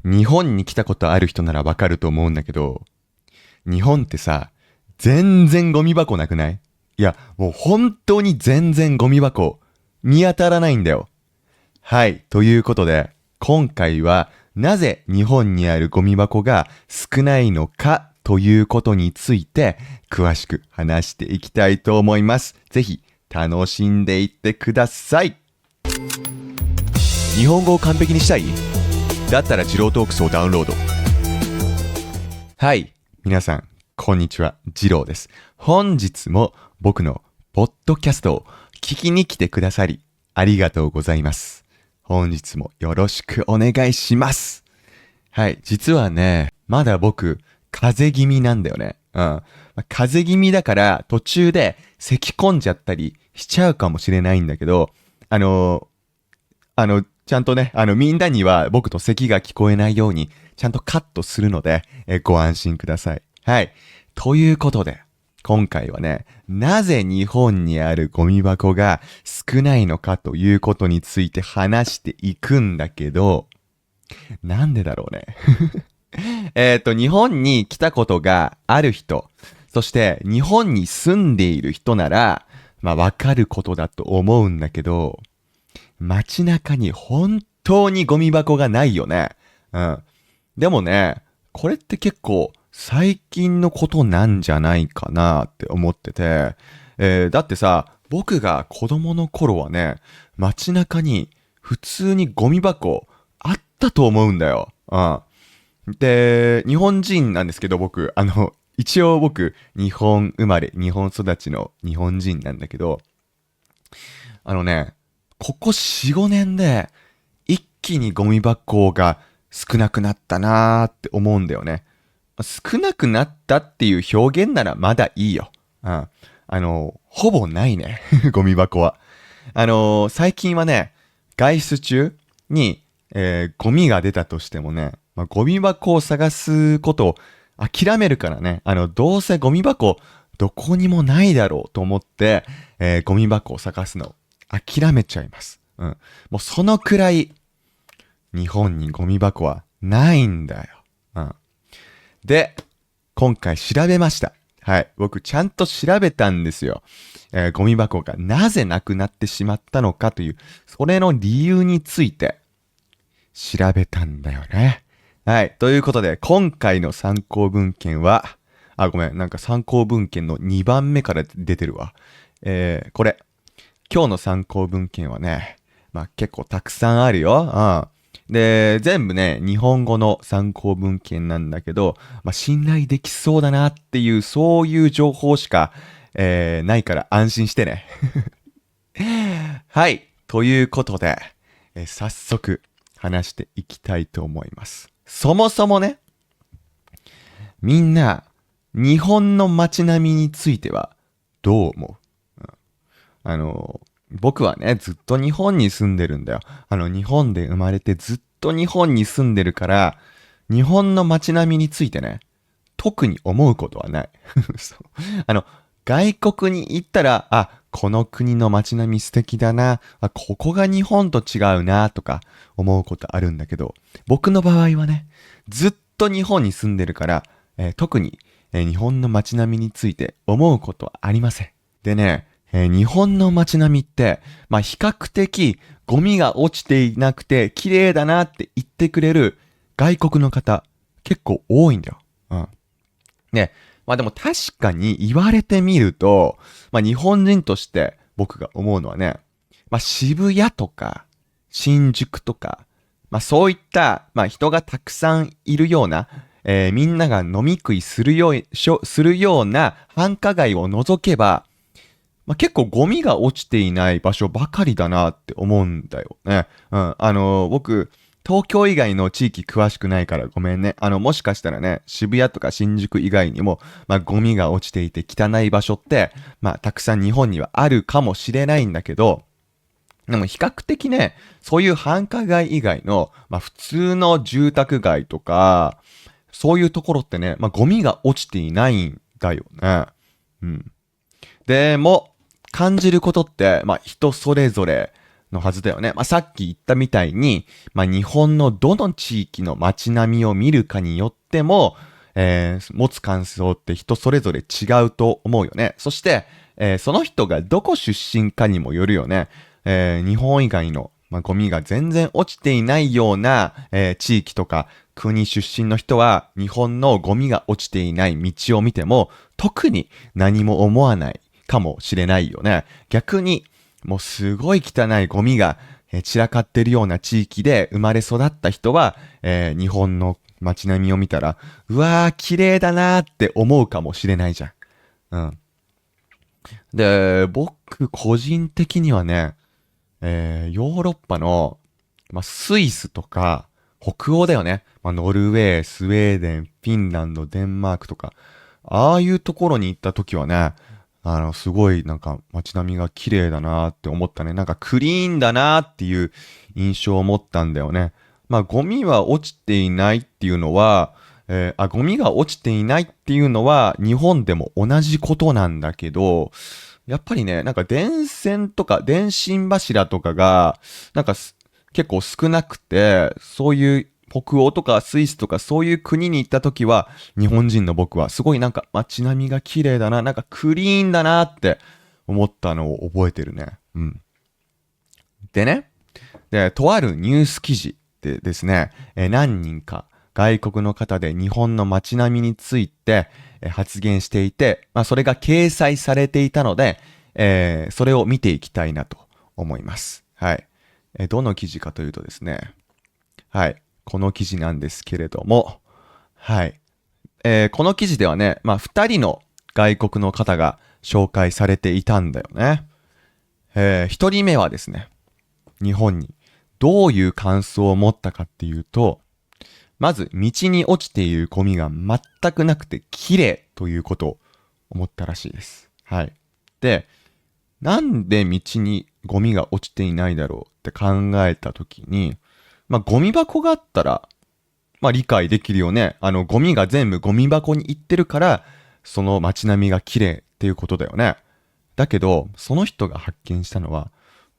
日本に来たことある人ならわかると思うんだけど、日本ってさ、全然ゴミ箱なくない？いや、もう本当に全然ゴミ箱見当たらないんだよ。はい、ということで、今回はなぜ日本にあるゴミ箱が少ないのかということについて詳しく話していきたいと思います。ぜひ楽しんでいってください。日本語を完璧にしたい？だったらジロートークスをダウンロード。はい、皆さんこんにちは、ジローです。本日も僕のポッドキャストを聞きに来てくださりありがとうございます。本日もよろしくお願いします。はい、実はね、まだ僕風邪気味なんだよね。風邪気味だから途中で咳込んじゃったりしちゃうかもしれないんだけど、ちゃんとね、みんなには僕と咳が聞こえないようにちゃんとカットするので、ご安心ください。はい。ということで、今回はね、なぜ日本にあるゴミ箱が少ないのかということについて話していくんだけど、なんでだろうね。日本に来たことがある人、そして日本に住んでいる人なら、わかることだと思うんだけど、街中に本当にゴミ箱がないよね。でもね、これって結構最近のことなんじゃないかなって思ってて、だってさ、僕が子供の頃はね、街中に普通にゴミ箱あったと思うんだよ。で、日本人なんですけど僕、一応僕、日本生まれ、日本育ちの日本人なんだけど、ここ4、5年で一気にゴミ箱が少なくなったなーって思うんだよね。少なくなったっていう表現ならまだいいよ。ほぼないね。ゴミ箱は。最近はね、外出中に、ゴミが出たとしてもね、ゴミ箱を探すことを諦めるからね、どうせゴミ箱どこにもないだろうと思って、ゴミ箱を探すの諦めちゃいます。もうそのくらい日本にゴミ箱はないんだよ。で、今回調べました。はい。僕ちゃんと調べたんですよ。ゴミ箱がなぜなくなってしまったのかという、それの理由について調べたんだよね。はい。ということで、今回の参考文献は、ごめん。なんか参考文献の2番目から出てるわ。これ。今日の参考文献はね、結構たくさんあるよ。で、全部ね、日本語の参考文献なんだけど、信頼できそうだなっていう、そういう情報しか、ないから安心してね。はい。ということで、早速話していきたいと思います。そもそもね、みんな、日本の街並みについてはどう思う？僕はね、ずっと日本に住んでるんだよ。日本で生まれてずっと日本に住んでるから、日本の街並みについてね、特に思うことはない。そう。外国に行ったら、この国の街並み素敵だな、ここが日本と違うな、とか思うことあるんだけど、僕の場合はね、ずっと日本に住んでるから、特に、日本の街並みについて思うことはありません。でね、日本の街並みって、比較的ゴミが落ちていなくて綺麗だなって言ってくれる外国の方結構多いんだよ。ね、でも確かに言われてみると、日本人として僕が思うのはね、渋谷とか新宿とか、そういった、人がたくさんいるような、みんなが飲み食いするような繁華街を除けば、結構ゴミが落ちていない場所ばかりだなって思うんだよね。僕、東京以外の地域詳しくないからごめんね。もしかしたらね、渋谷とか新宿以外にも、ゴミが落ちていて汚い場所って、たくさん日本にはあるかもしれないんだけど、でも比較的ね、そういう繁華街以外の、普通の住宅街とか、そういうところってね、ゴミが落ちていないんだよね。でも、感じることって、人それぞれのはずだよね。さっき言ったみたいに、日本のどの地域の街並みを見るかによっても、持つ感想って人それぞれ違うと思うよね。そして、その人がどこ出身かにもよるよね。日本以外の、ゴミが全然落ちていないような、地域とか国出身の人は日本のゴミが落ちていない道を見ても特に何も思わないかもしれないよね。逆にもうすごい汚いゴミが散らかってるような地域で生まれ育った人は、日本の街並みを見たら、うわー綺麗だなーって思うかもしれないじゃん。うん。で、僕個人的にはね、ヨーロッパの、スイスとか北欧だよね。ノルウェー、スウェーデン、フィンランド、デンマークとか、ああいうところに行った時はね、すごいなんか街並みが綺麗だなって思ったね。なんかクリーンだなっていう印象を持ったんだよね。ゴミは落ちていないっていうのは、ゴミが落ちていないっていうのは日本でも同じことなんだけど、やっぱりね、なんか電線とか電信柱とかが、なんか結構少なくて、そういう北欧とかスイスとかそういう国に行った時は、日本人の僕はすごいなんか街並みが綺麗だな、なんかクリーンだなって思ったのを覚えてるね。うん。でね、とあるニュース記事でですね、何人か外国の方で日本の街並みについて発言していて、それが掲載されていたので、それを見ていきたいなと思います。はい。どの記事かというとですね、はい。この記事なんですけれども、はい。この記事ではね、二人の外国の方が紹介されていたんだよね。一人目はですね、日本にどういう感想を持ったかっていうと、まず道に落ちているゴミが全くなくて綺麗ということを思ったらしいです。はい。で、なんで道にゴミが落ちていないだろうって考えたときに、ゴミ箱があったら、理解できるよね。ゴミが全部ゴミ箱に行ってるから、その街並みが綺麗っていうことだよね。だけど、その人が発見したのは、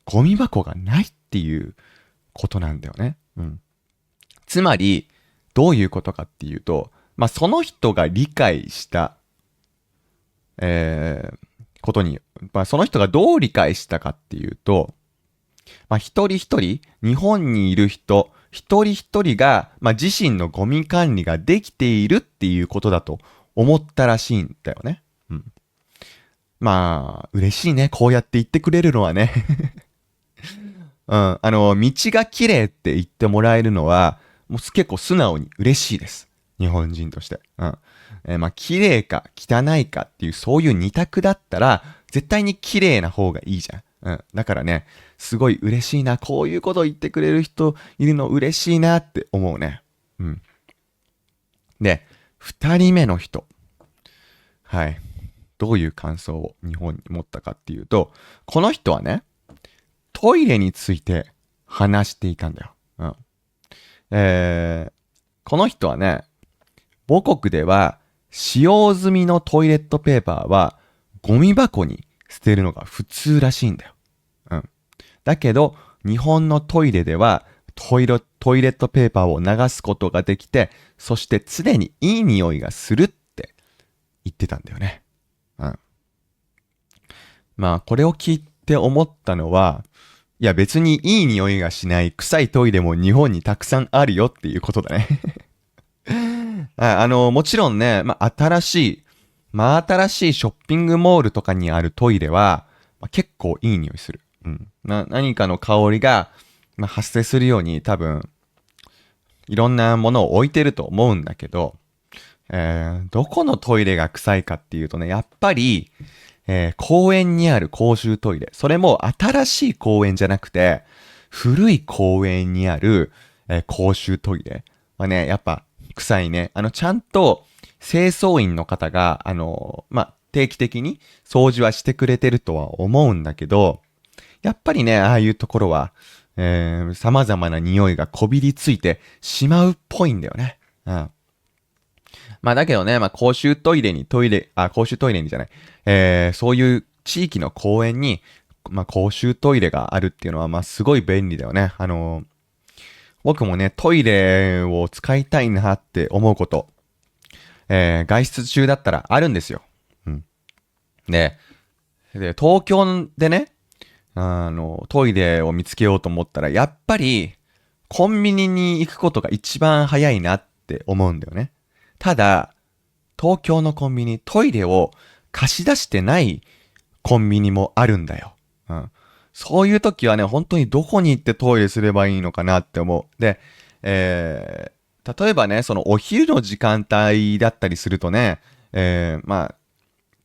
ゴミ箱がないっていうことなんだよね。うん。つまり、どういうことかっていうと、その人が理解した、ことに、その人がどう理解したかっていうと、一人一人、日本にいる人、一人一人が、自身のゴミ管理ができているっていうことだと思ったらしいんだよね。うん。嬉しいね。こうやって言ってくれるのはね。うん。道が綺麗って言ってもらえるのは、もう結構素直に嬉しいです。日本人として。うん。綺麗か汚いかっていう、そういう二択だったら、絶対に綺麗な方がいいじゃん。うん。だからね、すごい嬉しいな。こういうことを言ってくれる人いるの嬉しいなって思うね。うん。で、二人目の人。はい。どういう感想を日本に持ったかっていうと、この人はね、トイレについて話していたんだよ。うん。この人はね、母国では使用済みのトイレットペーパーはゴミ箱に捨てるのが普通らしいんだよ。うん。だけど、日本のトイレではトイレットペーパーを流すことができて、そして常にいい匂いがするって言ってたんだよね。うん。これを聞いて思ったのは、いや別にいい匂いがしない臭いトイレも日本にたくさんあるよっていうことだね。もちろんね、新しいショッピングモールとかにあるトイレは、結構いい匂いする。うん。何かの香りが、発生するように多分、いろんなものを置いてると思うんだけど、どこのトイレが臭いかっていうとね、やっぱり、公園にある公衆トイレ。それも新しい公園じゃなくて、古い公園にある、公衆トイレはね、やっぱ臭いね。ちゃんと清掃員の方が、定期的に掃除はしてくれてるとは思うんだけど、やっぱりね、ああいうところは、様々な匂いがこびりついてしまうっぽいんだよね。うん。だけどね、公衆トイレにじゃない、そういう地域の公園に、公衆トイレがあるっていうのは、すごい便利だよね。僕もね、トイレを使いたいなって思うこと、外出中だったらあるんですよ。うん。で、東京でね、トイレを見つけようと思ったら、やっぱり、コンビニに行くことが一番早いなって思うんだよね。ただ、東京のコンビニ、トイレを貸し出してないコンビニもあるんだよ。うん。そういう時はね、本当にどこに行ってトイレすればいいのかなって思う。で、例えばね、そのお昼の時間帯だったりするとね、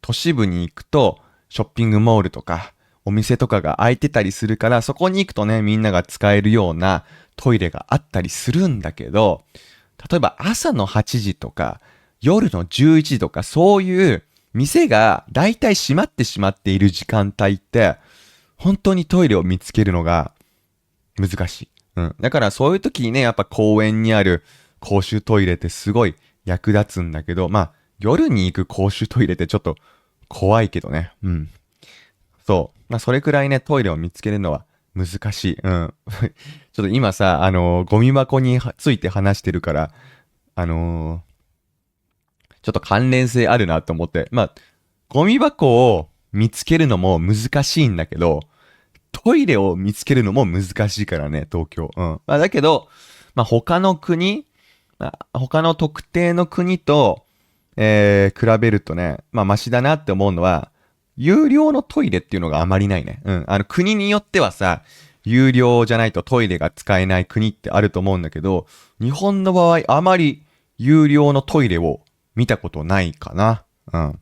都市部に行くと、ショッピングモールとか、お店とかが開いてたりするから、そこに行くとね、みんなが使えるようなトイレがあったりするんだけど、例えば朝の8時とか、夜の11時とか、そういう店が大体閉まってしまっている時間帯って、本当にトイレを見つけるのが難しい。うん。だからそういう時にね、やっぱ公園にある公衆トイレってすごい役立つんだけど、夜に行く公衆トイレってちょっと怖いけどね。うん。そう。それくらいね、トイレを見つけるのは難しい。うん。ちょっと今さ、ゴミ箱について話してるから、ちょっと関連性あるなと思って。ゴミ箱を見つけるのも難しいんだけど、トイレを見つけるのも難しいからね、東京。うん。だけど、他の国、他の特定の国と、比べるとね、マシだなって思うのは、有料のトイレっていうのがあまりないね。うん。国によってはさ、有料じゃないとトイレが使えない国ってあると思うんだけど、日本の場合、あまり有料のトイレを見たことないかな。うん。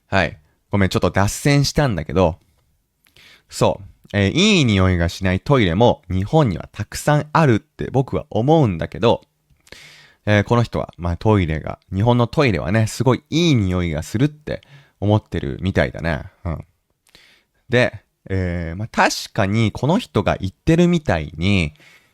はい。ごめん、ちょっと脱線したんだけど、そう。いい匂いがしないトイレも日本にはたくさんあるって僕は思うんだけど、この人は、日本のトイレはね、すごいいい匂いがするって思ってるみたいだね。うん。で、確かにこの人が言ってるみたいに、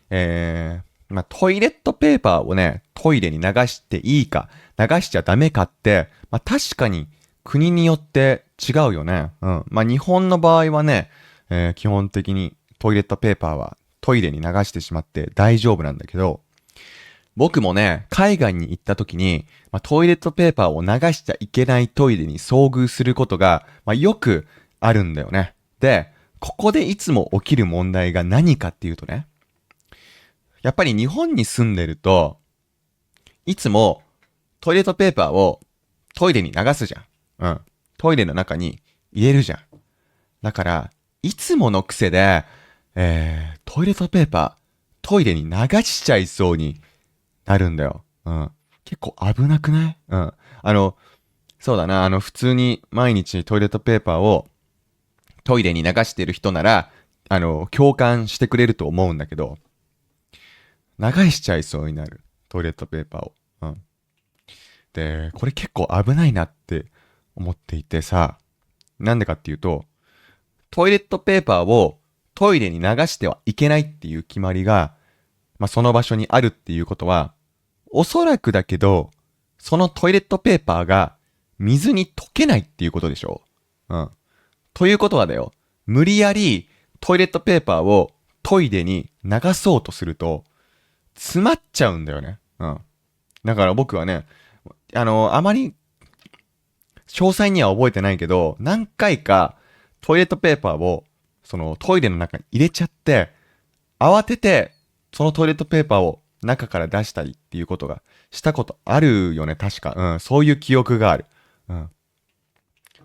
トイレットペーパーをね、トイレに流していいか、流しちゃダメかって、確かに国によって違うよね。うん。日本の場合はね、基本的にトイレットペーパーはトイレに流してしまって大丈夫なんだけど、僕もね、海外に行った時に、トイレットペーパーを流しちゃいけないトイレに遭遇することが、よくあるんだよね。で、ここでいつも起きる問題が何かっていうとね、やっぱり日本に住んでると、いつもトイレットペーパーをトイレに流すじゃん。うん。トイレの中に入れるじゃん。だから、いつもの癖で、トイレットペーパー、トイレに流しちゃいそうになるんだよ。うん。結構危なくない？うん。そうだな。普通に毎日トイレットペーパーをトイレに流してる人なら、共感してくれると思うんだけど、流しちゃいそうになる。トイレットペーパーを。うん。で、これ結構危ないなって思っていてさ、なんでかっていうと、トイレットペーパーをトイレに流してはいけないっていう決まりが、その場所にあるっていうことは、おそらくだけど、そのトイレットペーパーが水に溶けないっていうことでしょ？うん。ということはだよ。無理やりトイレットペーパーをトイレに流そうとすると、詰まっちゃうんだよね。うん。だから僕はね、あまり詳細には覚えてないけど、何回かトイレットペーパーをそのトイレの中に入れちゃって、慌ててそのトイレットペーパーを中から出したりっていうことがしたことあるよね、確か。うん、そういう記憶がある。うん。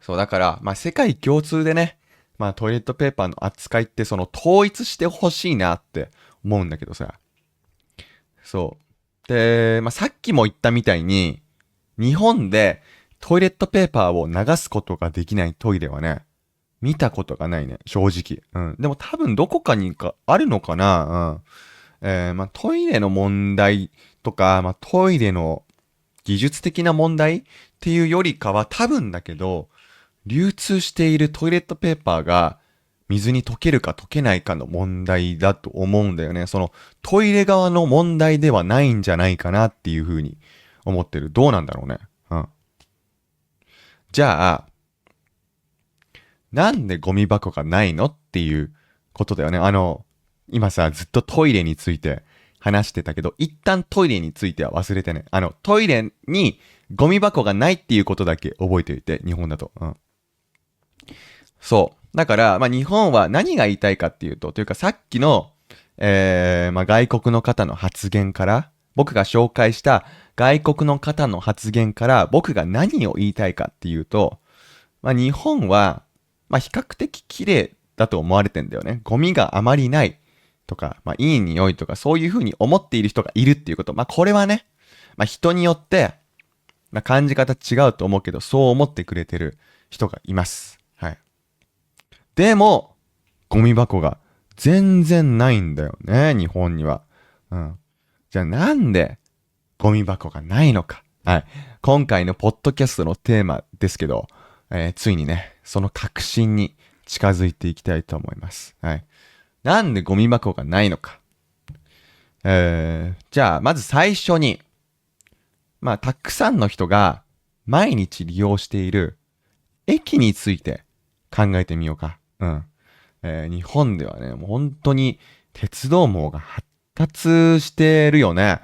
そう、だから、世界共通でね、トイレットペーパーの扱いってその統一してほしいなって思うんだけどさ。そう。で、さっきも言ったみたいに、日本でトイレットペーパーを流すことができないトイレはね、見たことがないね、正直。うん。でも多分どこかにかあるのかな。うん。トイレの問題とか、トイレの技術的な問題っていうよりかは多分だけど、流通しているトイレットペーパーが水に溶けるか溶けないかの問題だと思うんだよね。そのトイレ側の問題ではないんじゃないかなっていうふうに思ってる。どうなんだろうね。うん。じゃあ、なんでゴミ箱がないのっていうことだよね。今さ、ずっとトイレについて話してたけど、一旦トイレについては忘れてね。トイレにゴミ箱がないっていうことだけ覚えておいて、日本だと。うん。そう。だから、日本は何が言いたいかっていうと、というかさっきの、外国の方の発言から、僕が紹介した外国の方の発言から、僕が何を言いたいかっていうと、日本は、比較的綺麗だと思われてんだよね。ゴミがあまりないとか、いい匂いとか、そういうふうに思っている人がいるっていうこと。これはね、人によって、感じ方違うと思うけど、そう思ってくれてる人がいます。はい。でも、ゴミ箱が全然ないんだよね、日本には。うん。じゃあなんでゴミ箱がないのか。はい。今回のポッドキャストのテーマですけど、ついにね、その確信に近づいていきたいと思います。はい。なんでゴミ箱がないのか。じゃあ、まず最初に、たくさんの人が毎日利用している駅について考えてみようか。うん。日本ではね、もう本当に鉄道網が発達してるよね。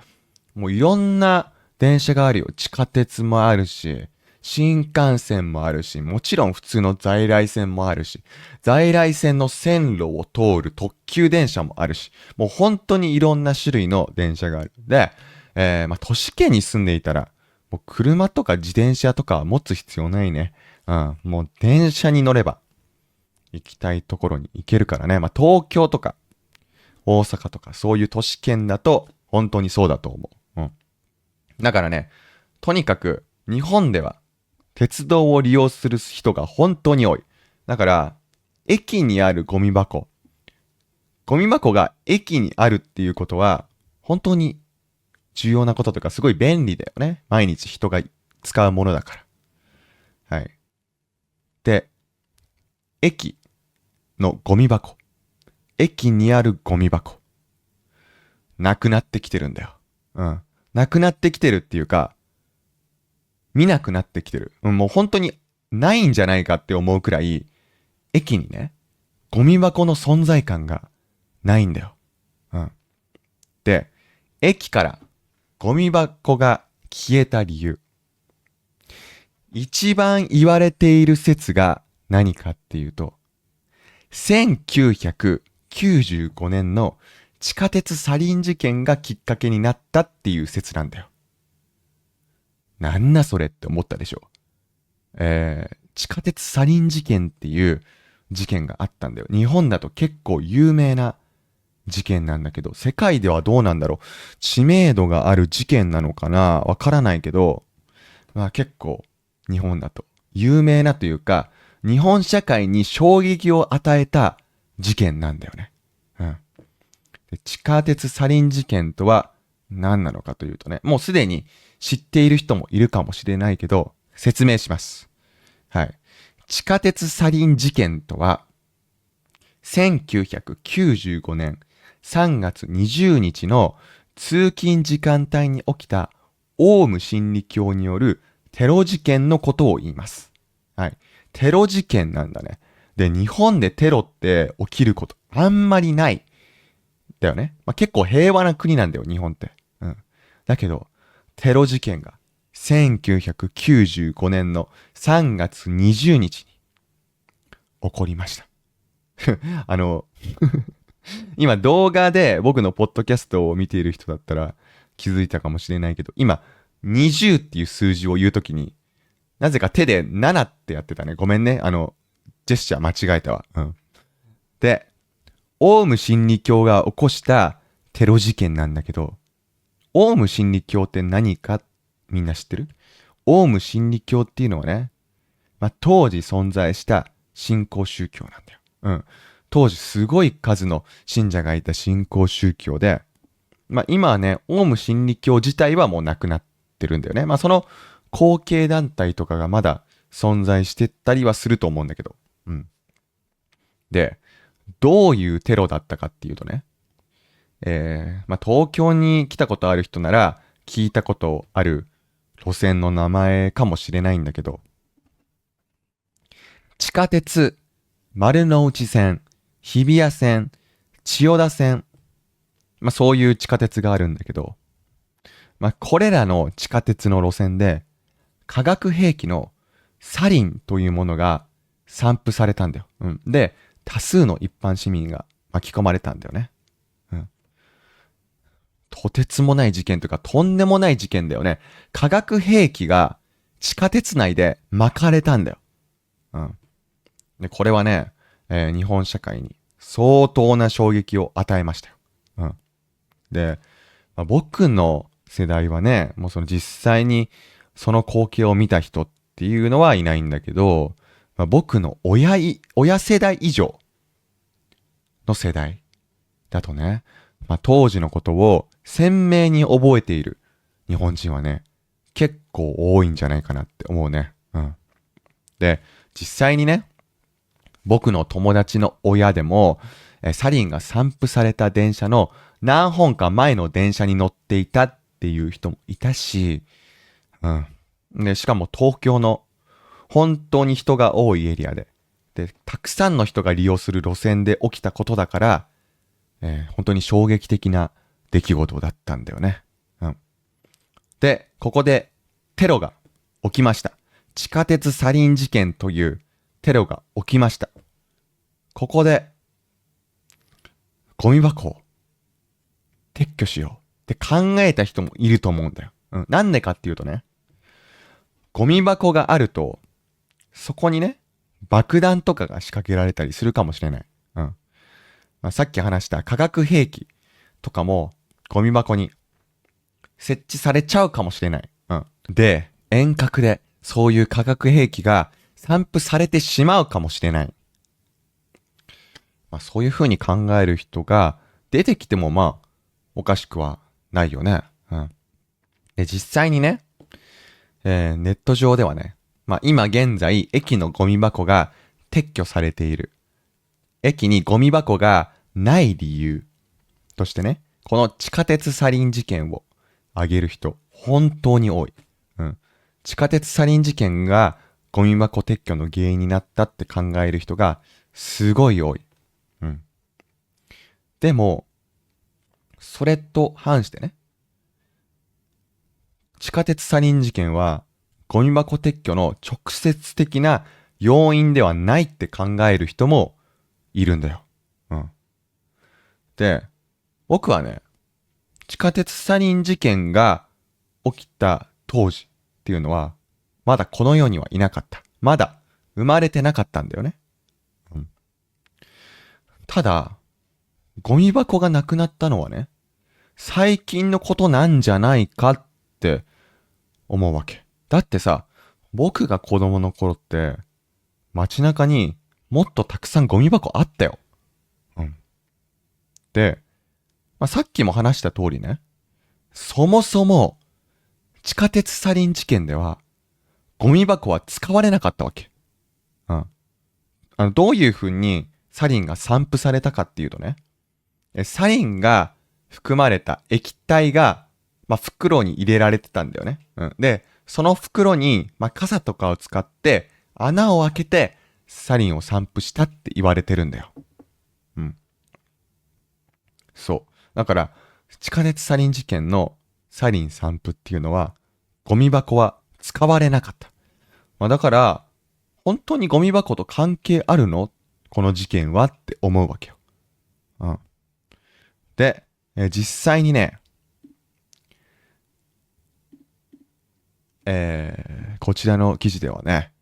もういろんな電車があるよ。地下鉄もあるし、新幹線もあるし、もちろん普通の在来線もあるし、在来線の線路を通る特急電車もあるし、もう本当にいろんな種類の電車がある。で、都市圏に住んでいたら、もう車とか自転車とかは持つ必要ないね。うん、もう電車に乗れば行きたいところに行けるからね。東京とか大阪とかそういう都市圏だと本当にそうだと思う。うん。だからね、とにかく日本では鉄道を利用する人が本当に多い。だから、駅にあるゴミ箱が駅にあるっていうことは、本当に重要なこととか、すごい便利だよね。毎日人が使うものだから。はい。で、駅のゴミ箱。駅にあるゴミ箱。なくなってきてるんだよ。うん。なくなってきてるっていうか、見なくなってきてる。うん、もう本当にないんじゃないかって思うくらい、駅にね、ゴミ箱の存在感がないんだよ。うん。で、駅からゴミ箱が消えた理由。一番言われている説が何かっていうと、1995年の地下鉄サリン事件がきっかけになったっていう説なんだよ。なんだそれって思ったでしょ。地下鉄サリン事件っていう事件があったんだよ。日本だと結構有名な事件なんだけど、世界ではどうなんだろう。知名度がある事件なのかなわからないけど、結構日本だと有名なというか、日本社会に衝撃を与えた事件なんだよね。うん。で地下鉄サリン事件とは何なのかというとね、もうすでに知っている人もいるかもしれないけど、説明します。はい。地下鉄サリン事件とは、1995年3月20日の通勤時間帯に起きたオウム真理教によるテロ事件のことを言います。はい。テロ事件なんだね。で、日本でテロって起きることあんまりない。だよね。結構平和な国なんだよ、日本って。うん。だけど、テロ事件が1995年の3月20日に起こりました。あの、今動画で僕のポッドキャストを見ている人だったら気づいたかもしれないけど、今、20っていう数字を言うときに、なぜか手で7ってやってたね。ごめんね。ジェスチャー間違えたわ。うん。で、オウム真理教が起こしたテロ事件なんだけど、オウム真理教って何かみんな知ってる？オウム真理教っていうのはね、当時存在した新興宗教なんだよ。うん。当時すごい数の信者がいた新興宗教で、今はね、オウム真理教自体はもうなくなってるんだよね。その後継団体とかがまだ存在してたりはすると思うんだけど。うん。で、どういうテロだったかっていうとね、東京に来たことある人なら聞いたことある路線の名前かもしれないんだけど、地下鉄丸ノ内線、日比谷線、千代田線、そういう地下鉄があるんだけど、これらの地下鉄の路線で化学兵器のサリンというものが散布されたんだよ。で、多数の一般市民が巻き込まれたんだよね。とてつもない事件とかとんでもない事件だよね。化学兵器が地下鉄内で巻かれたんだよ。で、これはね、日本社会に相当な衝撃を与えましたよ。で、僕の世代はね、もうその実際にその光景を見た人っていうのはいないんだけど、僕の親世代以上の世代だとね、当時のことを鮮明に覚えている日本人はね、結構多いんじゃないかなって思うね。で、実際にね、僕の友達の親でも、サリンが散布された電車の何本か前の電車に乗っていたっていう人もいたし、で、しかも東京の本当に人が多いエリアで、たくさんの人が利用する路線で起きたことだから、本当に衝撃的な出来事だったんだよね。で、ここでテロが起きました。地下鉄サリン事件というテロが起きました。ここで、ゴミ箱を撤去しようって考えた人もいると思うんだよ。なんでかっていうとね、ゴミ箱があると、そこにね、爆弾とかが仕掛けられたりするかもしれない。さっき話した化学兵器とかもゴミ箱に設置されちゃうかもしれない。で、遠隔でそういう化学兵器が散布されてしまうかもしれない。そういう風に考える人が出てきてもおかしくはないよね。で、実際にね、ネット上ではね、今現在駅のゴミ箱が撤去されている。駅にゴミ箱がない理由としてね、この地下鉄サリン事件を挙げる人、本当に多い。地下鉄サリン事件がゴミ箱撤去の原因になったって考える人がすごい多い。でも、それと反してね、地下鉄サリン事件はゴミ箱撤去の直接的な要因ではないって考える人もいるんだよ。で、僕はね、地下鉄サリン事件が起きた当時っていうのは、まだこの世にはいなかった。まだ生まれてなかったんだよね。ただ、ゴミ箱がなくなったのはね、最近のことなんじゃないかって思うわけ。だってさ、僕が子供の頃って、街中にもっとたくさんゴミ箱あったよ。で、さっきも話した通りね、そもそも地下鉄サリン事件ではゴミ箱は使われなかったわけ。どういう風にサリンが散布されたかっていうとね、サリンが含まれた液体が、袋に入れられてたんだよね。で、その袋に、傘とかを使って穴を開けてサリンを散布したって言われてるんだよ。そう。だから、地下鉄サリン事件のサリン散布っていうのは、ゴミ箱は使われなかった。だから、本当にゴミ箱と関係あるのこの事件はって思うわけよ。で、実際にね、こちらの記事ではね、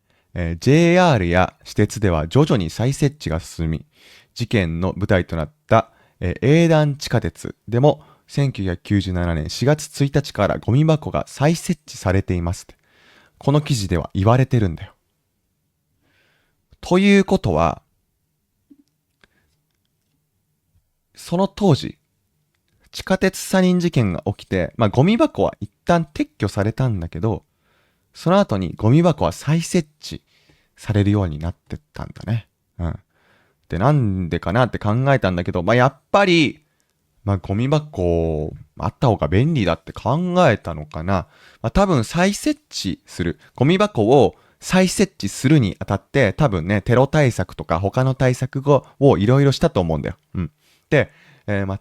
JR や私鉄では徐々に再設置が進み、事件の舞台となった営団地下鉄でも1997年4月1日からゴミ箱が再設置されていますって。この記事では言われてるんだよ。ということは、その当時、地下鉄サリン事件が起きて、ゴミ箱は一旦撤去されたんだけど、その後にゴミ箱は再設置されるようになってったんだね。で、なんでかなって考えたんだけど、やっぱり、ゴミ箱あった方が便利だって考えたのかな。多分再設置する。ゴミ箱を再設置するにあたって多分ね、テロ対策とか他の対策をいろいろしたと思うんだよ。うん。で、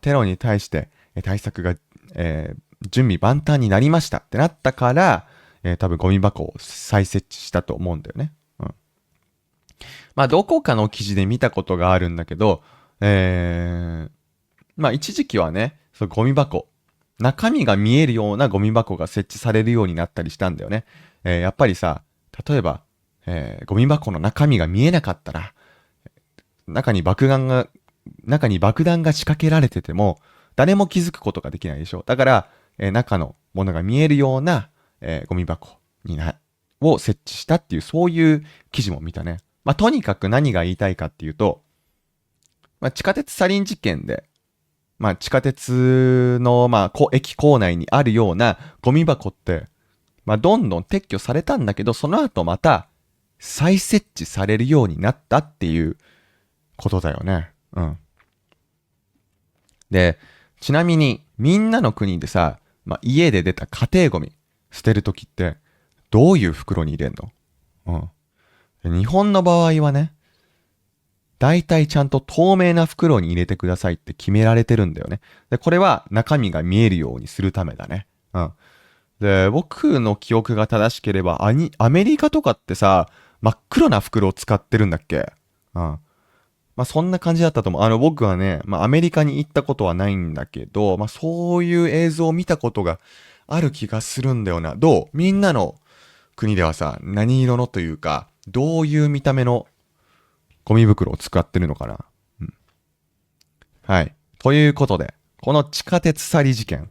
テロに対して対策が、準備万端になりましたってなったから、多分ゴミ箱を再設置したと思うんだよね。うん。どこかの記事で見たことがあるんだけど、一時期はね、そのゴミ箱、中身が見えるようなゴミ箱が設置されるようになったりしたんだよね。やっぱりさ、例えば、ゴミ箱の中身が見えなかったら、中に爆弾が仕掛けられてても、誰も気づくことができないでしょ。だから、中のものが見えるような、ゴミ箱を設置したっていう、そういう記事も見たね。とにかく何が言いたいかっていうと、地下鉄サリン事件で、地下鉄の、駅構内にあるようなゴミ箱って、どんどん撤去されたんだけど、その後また再設置されるようになったっていうことだよね。うん。で、ちなみにみんなの国でさ、家で出た家庭ゴミ捨てるときってどういう袋に入れんの？うん。日本の場合はね、だいたいちゃんと透明な袋に入れてくださいって決められてるんだよね。で、これは中身が見えるようにするためだね。うん。で、僕の記憶が正しければ、アメリカとかってさ、真っ黒な袋を使ってるんだっけ？うん。そんな感じだったと思う。僕はね、アメリカに行ったことはないんだけど、そういう映像を見たことがある気がするんだよな。どう？みんなの国ではさ、何色のというか、どういう見た目のゴミ袋を使ってるのかな？うん。はい。ということで、この地下鉄サリン事件。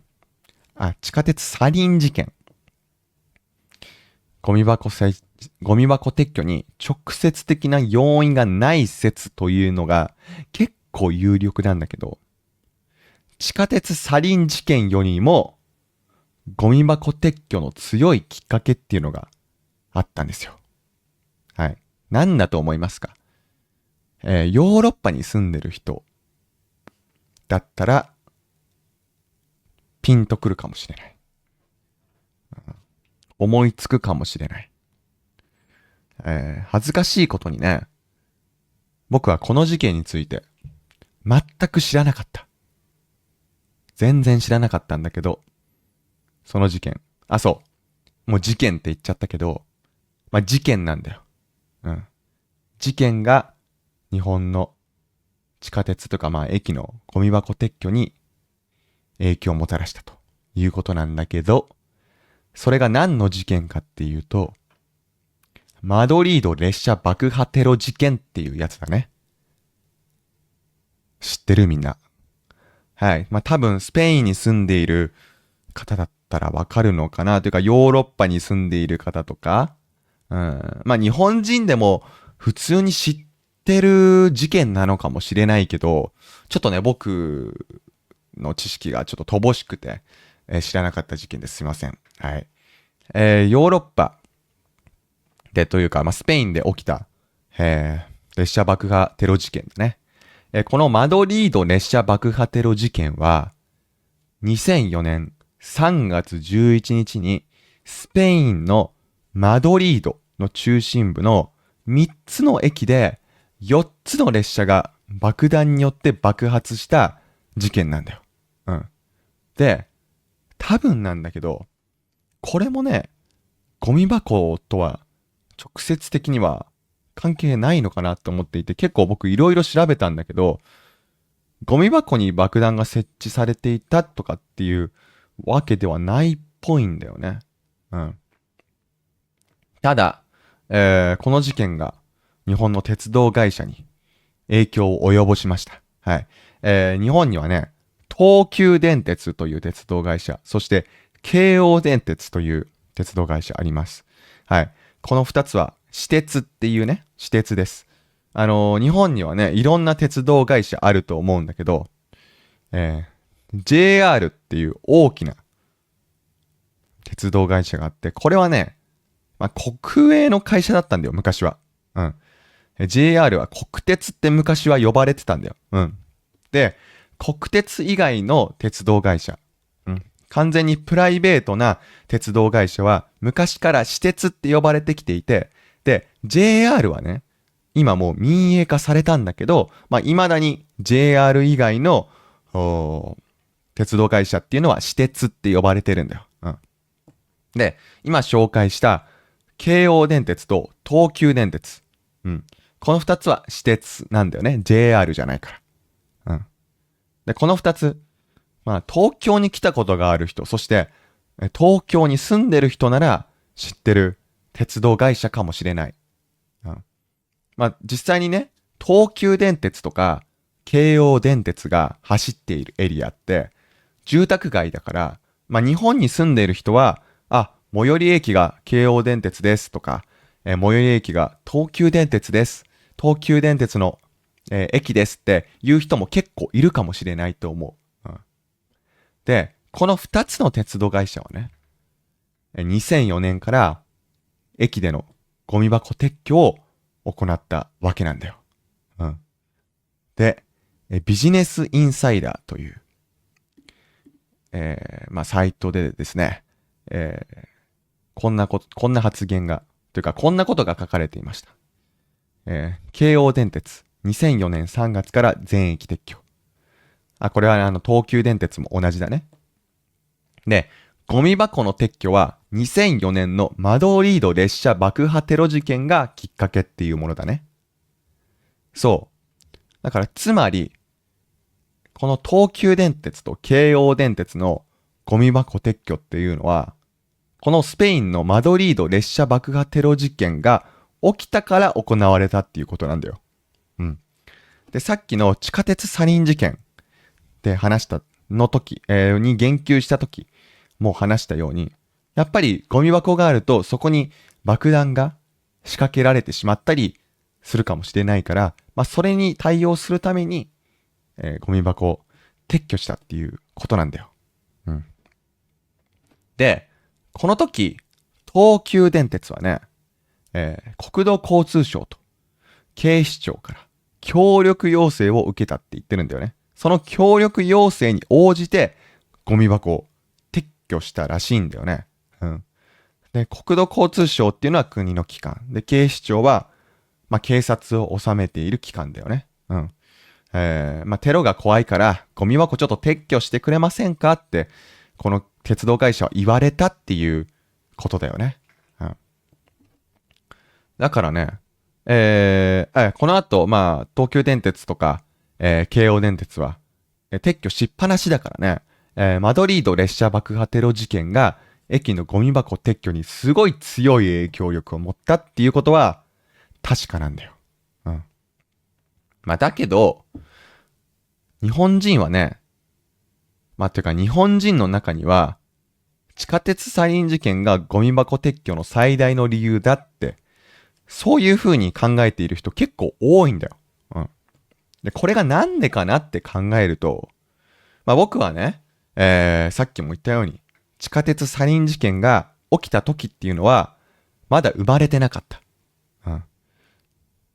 ゴミ箱撤去に直接的な要因がない説というのが結構有力なんだけど、地下鉄サリン事件よりもゴミ箱撤去の強いきっかけっていうのがあったんですよ。はい。何だと思いますか？ヨーロッパに住んでる人だったらピンとくるかもしれない。思いつくかもしれない。恥ずかしいことにね、僕はこの事件について全く知らなかった。全然知らなかったんだけど、その事件。もう事件って言っちゃったけど、事件なんだよ。うん。事件が日本の地下鉄とか駅のゴミ箱撤去に影響をもたらしたということなんだけど、それが何の事件かっていうと、マドリード列車爆破テロ事件っていうやつだね。知ってるみんな。はい。多分スペインに住んでいる方だったらわかるのかなというか、ヨーロッパに住んでいる方とか、日本人でも普通に知ってる事件なのかもしれないけど、ちょっとね、僕の知識がちょっと乏しくて、知らなかった事件です。すいません。はい。ヨーロッパでというか、スペインで起きた、列車爆破テロ事件ね。このマドリード列車爆破テロ事件は、2004年3月11日にスペインのマドリードの中心部の3つの駅で4つの列車が爆弾によって爆発した事件なんだよ。うん。で、多分なんだけど、これもね、ゴミ箱とは直接的には関係ないのかなと思っていて、結構僕いろいろ調べたんだけど、ゴミ箱に爆弾が設置されていたとかっていうわけではないっぽいんだよね。うん。ただ、この事件が日本の鉄道会社に影響を及ぼしました。はい。日本にはね、東急電鉄という鉄道会社、そして京王電鉄という鉄道会社あります。はい。この二つは私鉄っていうね、私鉄です。日本にはね、いろんな鉄道会社あると思うんだけど、JR っていう大きな鉄道会社があって、これはね、国営の会社だったんだよ、昔は。うん。JR は国鉄って昔は呼ばれてたんだよ。うん。で、国鉄以外の鉄道会社、完全にプライベートな鉄道会社は昔から私鉄って呼ばれてきていて、JR はね、今もう民営化されたんだけど、未だに JR 以外の鉄道会社っていうのは私鉄って呼ばれてるんだよ。で、今紹介した京王電鉄と東急電鉄。この二つは私鉄なんだよね。JR じゃないから。で、この二つ、東京に来たことがある人、そして東京に住んでる人なら知ってる鉄道会社かもしれない。実際にね、東急電鉄とか京王電鉄が走っているエリアって住宅街だから、日本に住んでいる人は、最寄り駅が京王電鉄ですとか、最寄り駅が東急電鉄です。東急電鉄の、駅ですって言う人も結構いるかもしれないと思う。で、この2つの鉄道会社はね、2004年から駅でのゴミ箱撤去を行ったわけなんだよ。で、ビジネスインサイダーという、サイトでですね、こんな発言が、というかこんなことが書かれていました。京王電鉄、2004年3月から全駅撤去。これは東急電鉄も同じだね。で、ゴミ箱の撤去は2004年のマドリード列車爆破テロ事件がきっかけっていうものだね。そう。だからつまり、この東急電鉄と京王電鉄のゴミ箱撤去っていうのは、このスペインのマドリード列車爆破テロ事件が起きたから行われたっていうことなんだよ。で、さっきの地下鉄サリン事件で話したの時、に言及した時、もう話したように、やっぱりゴミ箱があるとそこに爆弾が仕掛けられてしまったりするかもしれないから、それに対応するために、ゴミ箱を撤去したっていうことなんだよ。で、この時、東急電鉄はね、国土交通省と警視庁から協力要請を受けたって言ってるんだよね。その協力要請に応じてゴミ箱を撤去したらしいんだよね。で、国土交通省っていうのは国の機関。で、警視庁は、警察を治めている機関だよね。テロが怖いからゴミ箱ちょっと撤去してくれませんかって、この鉄道会社は言われたっていうことだよね。だからね、この後、東急電鉄とか、京王電鉄は、撤去しっぱなしだからね、マドリード列車爆破テロ事件が駅のゴミ箱撤去にすごい強い影響力を持ったっていうことは確かなんだよ。だけど、日本人はね、ていうか日本人の中には、地下鉄サリン事件がゴミ箱撤去の最大の理由だって、そういう風に考えている人結構多いんだよ。で、これがなんでかなって考えると、僕はね、さっきも言ったように、地下鉄サリン事件が起きた時っていうのは、まだ生まれてなかった。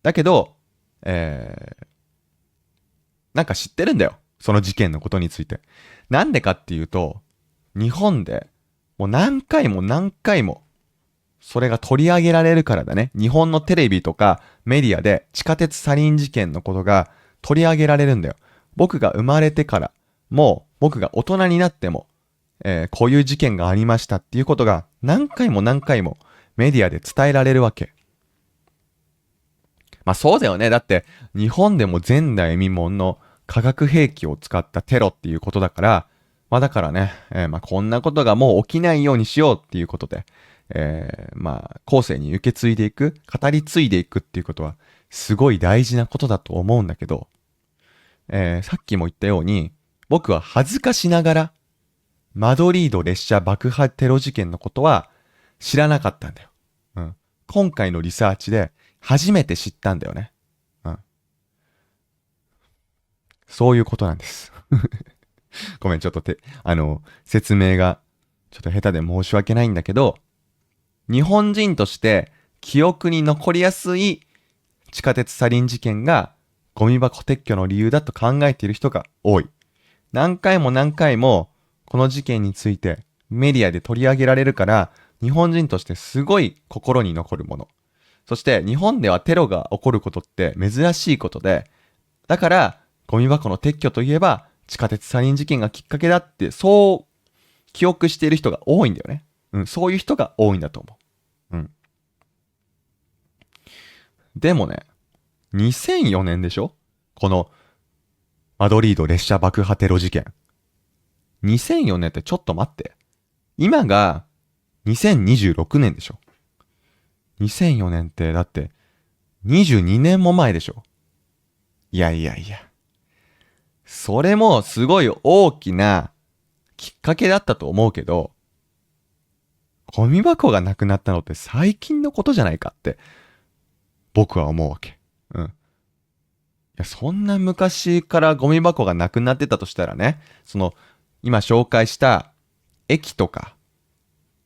だけど、なんか知ってるんだよ。その事件のことについて。なんでかっていうと、日本でもう何回も何回もそれが取り上げられるからだね。日本のテレビとかメディアで地下鉄サリン事件のことが取り上げられるんだよ。僕が生まれてからもう僕が大人になっても、こういう事件がありましたっていうことが何回も何回もメディアで伝えられるわけ。そうだよね。だって日本でも前代未聞の化学兵器を使ったテロっていうことだから、だからね、こんなことがもう起きないようにしようっていうことで、後世に受け継いでいく、語り継いでいくっていうことはすごい大事なことだと思うんだけど、さっきも言ったように、僕は恥ずかしながらマドリード列車爆破テロ事件のことは知らなかったんだよ。今回のリサーチで初めて知ったんだよね。そういうことなんです。ごめん、ちょっと説明がちょっと下手で申し訳ないんだけど、日本人として記憶に残りやすい地下鉄サリン事件がゴミ箱撤去の理由だと考えている人が多い。何回も何回もこの事件についてメディアで取り上げられるから、日本人としてすごい心に残るもの。そして日本ではテロが起こることって珍しいことで、だからゴミ箱の撤去といえば地下鉄サリン事件がきっかけだって、そう記憶している人が多いんだよね。そういう人が多いんだと思う。でもね、2004年でしょ、このマドリード列車爆破テロ事件。2004年ってちょっと待って。今が2026年でしょ。2004年ってだって22年も前でしょ。いやいやいや。それもすごい大きなきっかけだったと思うけど、ゴミ箱がなくなったのって最近のことじゃないかって僕は思うわけ。いや、そんな昔からゴミ箱がなくなってたとしたらね、今紹介した駅とか、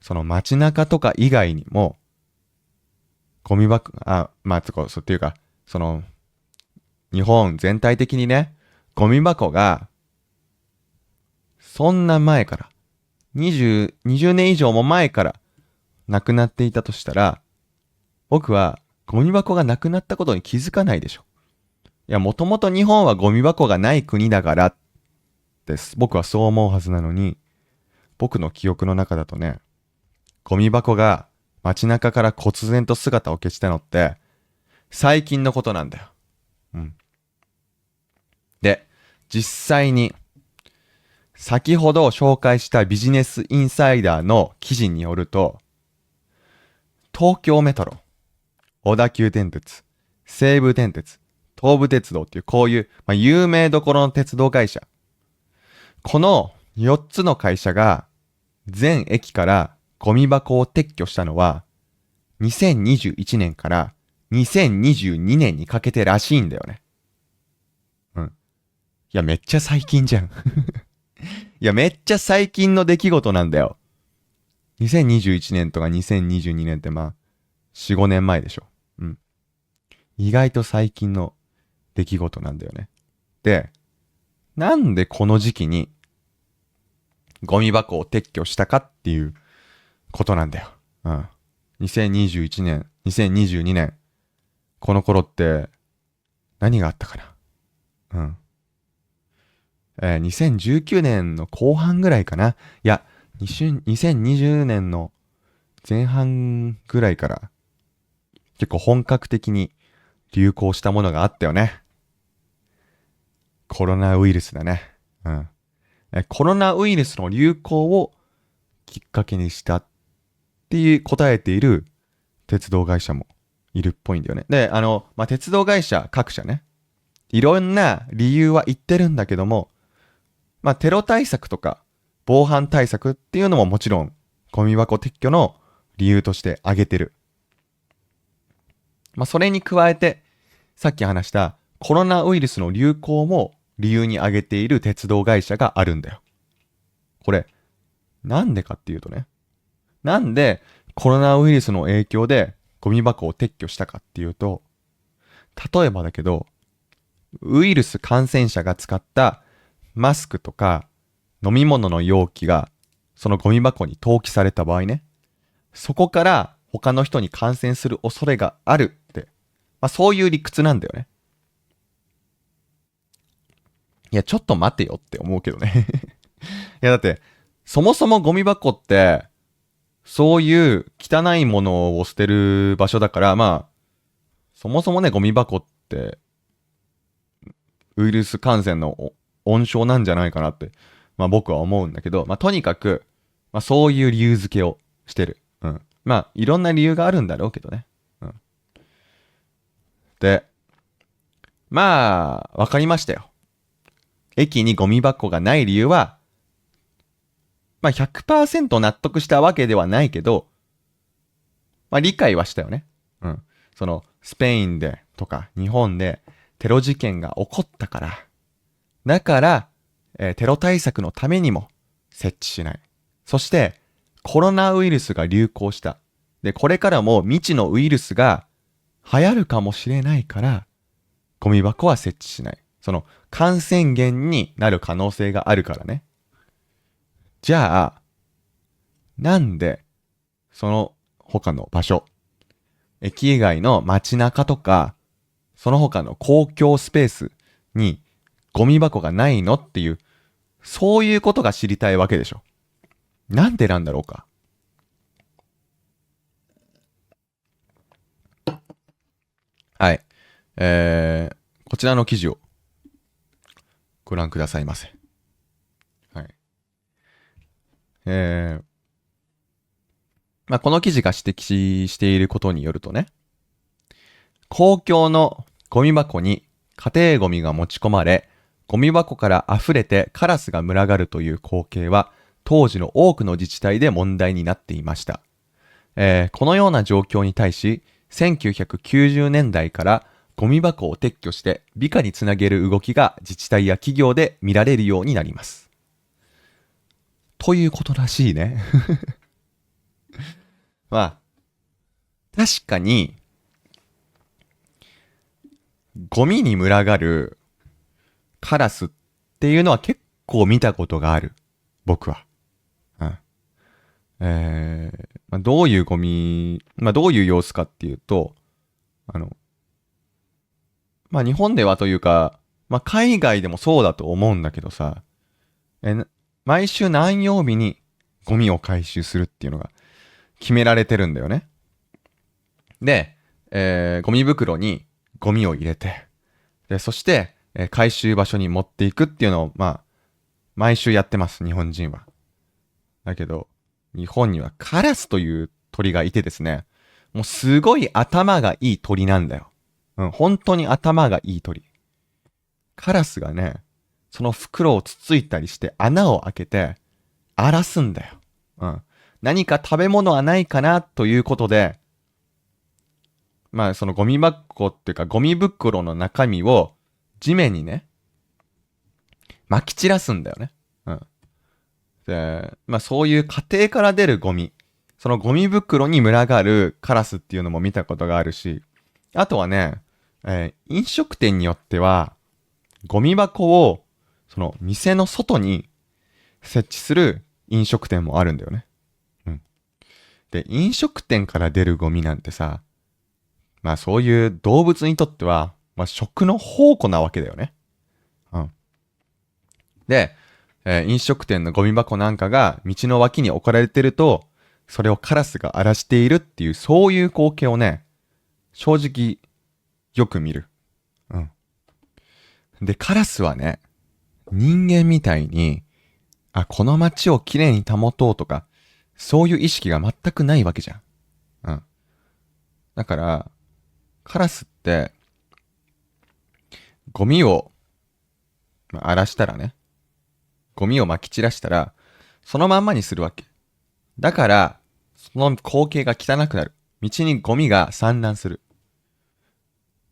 その街中とか以外にも、ゴミ箱、そうっていうか、日本全体的にね、ゴミ箱が、そんな前から、20年以上も前からなくなっていたとしたら、僕はゴミ箱がなくなったことに気づかないでしょ。いや、もともと日本はゴミ箱がない国だからです。僕はそう思うはずなのに、僕の記憶の中だとね、ゴミ箱が街中から忽然と姿を消したのって、最近のことなんだよ。で、実際に、先ほど紹介したビジネスインサイダーの記事によると、東京メトロ、小田急電鉄、西武電鉄、東武鉄道っていうこういう、有名どころの鉄道会社。この4つの会社が全駅からゴミ箱を撤去したのは2021年から2022年にかけてらしいんだよね。いや、めっちゃ最近じゃん。いや、めっちゃ最近の出来事なんだよ。2021年とか2022年って4、5年前でしょ。意外と最近の出来事なんだよね。で、なんでこの時期にゴミ箱を撤去したかっていうことなんだよ。2021年、2022年、この頃って何があったかな。2019年の後半ぐらいかな。いや、2020年の前半ぐらいから結構本格的に流行したものがあったよね。コロナウイルスだね。コロナウイルスの流行をきっかけにしたっていう答えている鉄道会社もいるっぽいんだよね。で、鉄道会社各社ね、いろんな理由は言ってるんだけども、テロ対策とか防犯対策っていうのももちろんゴミ箱撤去の理由として挙げてる。それに加えて、さっき話したコロナウイルスの流行も理由に挙げている鉄道会社があるんだよ。これ、なんでかっていうとね、なんでコロナウイルスの影響でゴミ箱を撤去したかっていうと、例えばだけど、ウイルス感染者が使ったマスクとか飲み物の容器がそのゴミ箱に投棄された場合ね、そこから他の人に感染する恐れがあるって、そういう理屈なんだよね。いや、ちょっと待てよって思うけどね。いや、だって、そもそもゴミ箱って、そういう汚いものを捨てる場所だから、そもそもね、ゴミ箱って、ウイルス感染の温床なんじゃないかなって、僕は思うんだけど、とにかく、そういう理由付けをしてる。いろんな理由があるんだろうけどね。で、わかりましたよ。駅にゴミ箱がない理由は、100% 納得したわけではないけど、理解はしたよね。スペインでとか日本でテロ事件が起こったから。だから、テロ対策のためにも設置しない。そして、コロナウイルスが流行した。で、これからも未知のウイルスが流行るかもしれないから、ゴミ箱は設置しない。感染源になる可能性があるからね。じゃあ、なんで、その他の場所、駅以外の街中とか、その他の公共スペースにゴミ箱がないのっていう、そういうことが知りたいわけでしょ。なんでなんだろうか。はい。こちらの記事をご覧くださいませ。はい。この記事が指摘していることによるとね、公共のゴミ箱に家庭ゴミが持ち込まれ、ゴミ箱から溢れてカラスが群がるという光景は、当時の多くの自治体で問題になっていました。このような状況に対し、1990年代からゴミ箱を撤去して美化につなげる動きが自治体や企業で見られるようになります。ということらしいね。確かに、ゴミに群がるカラスっていうのは結構見たことがある。僕は。どういうゴミ、どういう様子かっていうと、日本ではというか、海外でもそうだと思うんだけどさ、毎週何曜日にゴミを回収するっていうのが決められてるんだよね。で、ゴミ袋にゴミを入れて、で、そして、回収場所に持っていくっていうのを、毎週やってます、日本人は。だけど、日本にはカラスという鳥がいてですね、もうすごい頭がいい鳥なんだよ。本当に頭がいい鳥。カラスがね、その袋をつついたりして穴を開けて荒らすんだよ。何か食べ物はないかなということで、そのゴミ箱っていうかゴミ袋の中身を地面にね、撒き散らすんだよね。で、そういう家庭から出るゴミ、そのゴミ袋に群がるカラスっていうのも見たことがあるし、あとはね、飲食店によっては、ゴミ箱を、その店の外に設置する飲食店もあるんだよね。で、飲食店から出るゴミなんてさ、そういう動物にとっては、食の宝庫なわけだよね。で、飲食店のゴミ箱なんかが道の脇に置かれてると、それをカラスが荒らしているっていう、そういう光景をね、正直、よく見る。で、カラスはね、人間みたいに、この街をきれいに保とうとか、そういう意識が全くないわけじゃん。だから、カラスって、ゴミを、荒らしたらね、ゴミを撒き散らしたら、そのまんまにするわけ。だから、その光景が汚くなる。道にゴミが散乱する。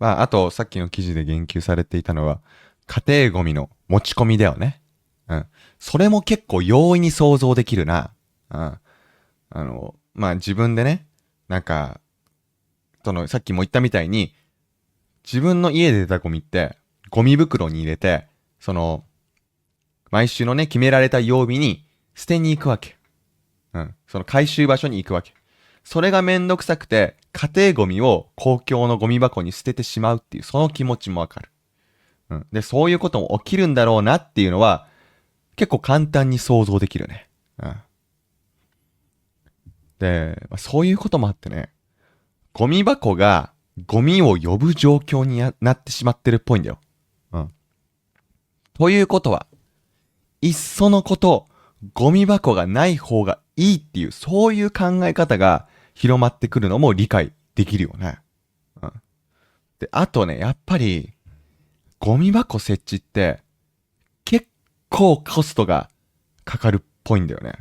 あと、さっきの記事で言及されていたのは、家庭ゴミの持ち込みだよね。それも結構容易に想像できるな。自分でね、さっきも言ったみたいに、自分の家で出たゴミって、ゴミ袋に入れて、毎週のね、決められた曜日に捨てに行くわけ。その回収場所に行くわけ。それがめんどくさくて、家庭ゴミを公共のゴミ箱に捨ててしまうっていう、その気持ちもわかる。で、そういうことも起きるんだろうなっていうのは、結構簡単に想像できるね。で、そういうこともあってね、ゴミ箱がゴミを呼ぶ状況になってしまってるっぽいんだよ。ということは、いっそのこと、ゴミ箱がない方がいいっていう、そういう考え方が広まってくるのも理解できるよね。で、あとね、やっぱり、ゴミ箱設置って、結構コストがかかるっぽいんだよね。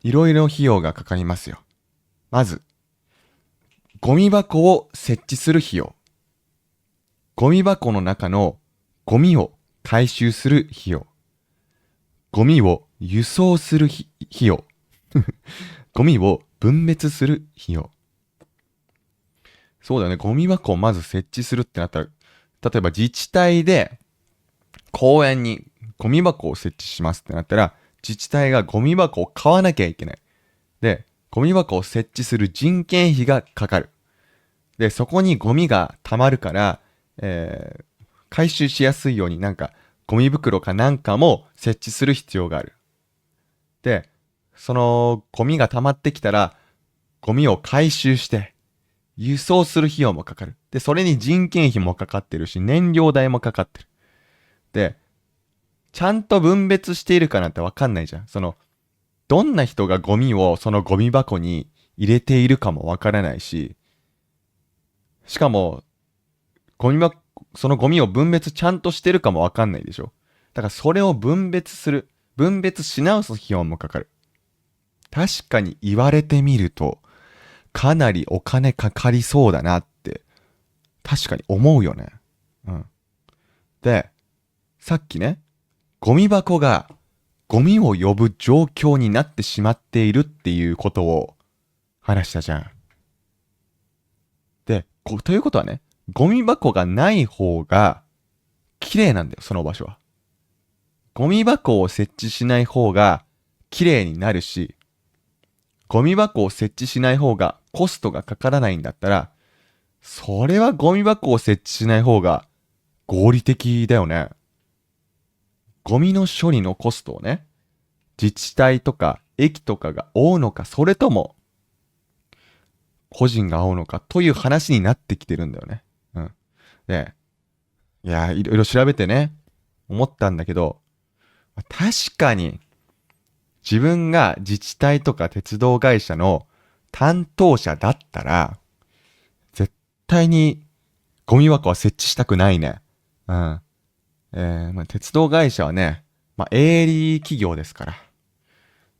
いろいろ費用がかかりますよ。まず、ゴミ箱を設置する費用。ゴミ箱の中のゴミを回収する費用。ゴミを輸送する費用。ゴミを分別する費用。そうだよね。ゴミ箱をまず設置するってなったら、例えば自治体で公園にゴミ箱を設置しますってなったら、自治体がゴミ箱を買わなきゃいけない。で、ゴミ箱を設置する人件費がかかる。で、そこにゴミが溜まるから、回収しやすいようになんかゴミ袋かなんかも設置する必要がある。で、そのゴミが溜まってきたら、ゴミを回収して輸送する費用もかかる。で、それに人件費もかかってるし、燃料代もかかってる。で、ちゃんと分別しているかなんてわかんないじゃん。どんな人がゴミをそのゴミ箱に入れているかもわからないし、しかも、そのゴミを分別ちゃんとしてるかもわかんないでしょ。だからそれを分別し直す費用もかかる。確かに言われてみると、かなりお金かかりそうだなって、確かに思うよね。うん。で、さっきね、ゴミ箱がゴミを呼ぶ状況になってしまっているっていうことを話したじゃん。で、ということはね、ゴミ箱がない方が綺麗なんだよ、その場所は。ゴミ箱を設置しない方が綺麗になるし、ゴミ箱を設置しない方がコストがかからないんだったら、それはゴミ箱を設置しない方が合理的だよね。ゴミの処理のコストをね、自治体とか駅とかが負うのか、それとも個人が負うのかという話になってきてるんだよね。うん。で、いろいろ調べてね、思ったんだけど、確かに自分が自治体とか鉄道会社の担当者だったら、絶対にゴミ箱は設置したくないね。うん。鉄道会社はね、営利企業ですか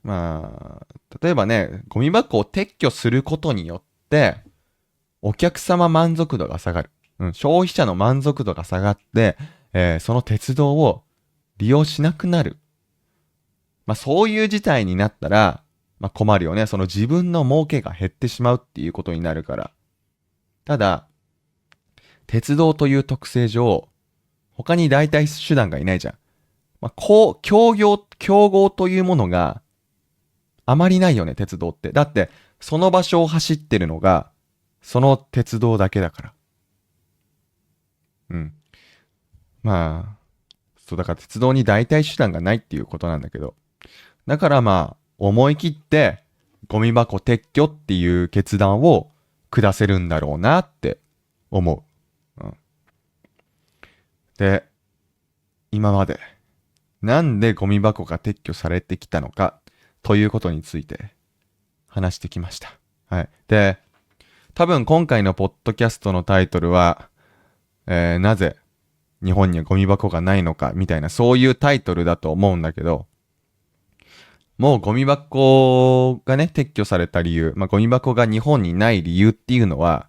ら。例えばね、ゴミ箱を撤去することによって、お客様満足度が下がる。消費者の満足度が下がって、その鉄道を利用しなくなる。そういう事態になったら、困るよね。その自分の儲けが減ってしまうっていうことになるから。ただ、鉄道という特性上、他に代替手段がいないじゃん。競合というものがあまりないよね、鉄道って。だって、その場所を走ってるのが、その鉄道だけだから。うん。だから鉄道に代替手段がないっていうことなんだけど。だから思い切って、ゴミ箱撤去っていう決断を下せるんだろうなって思う。うん、で、今まで、なんでゴミ箱が撤去されてきたのかということについて話してきました。はい。で、多分今回のポッドキャストのタイトルは、なぜ日本にはゴミ箱がないのかみたいなそういうタイトルだと思うんだけど、もうゴミ箱がね、撤去された理由、ゴミ箱が日本にない理由っていうのは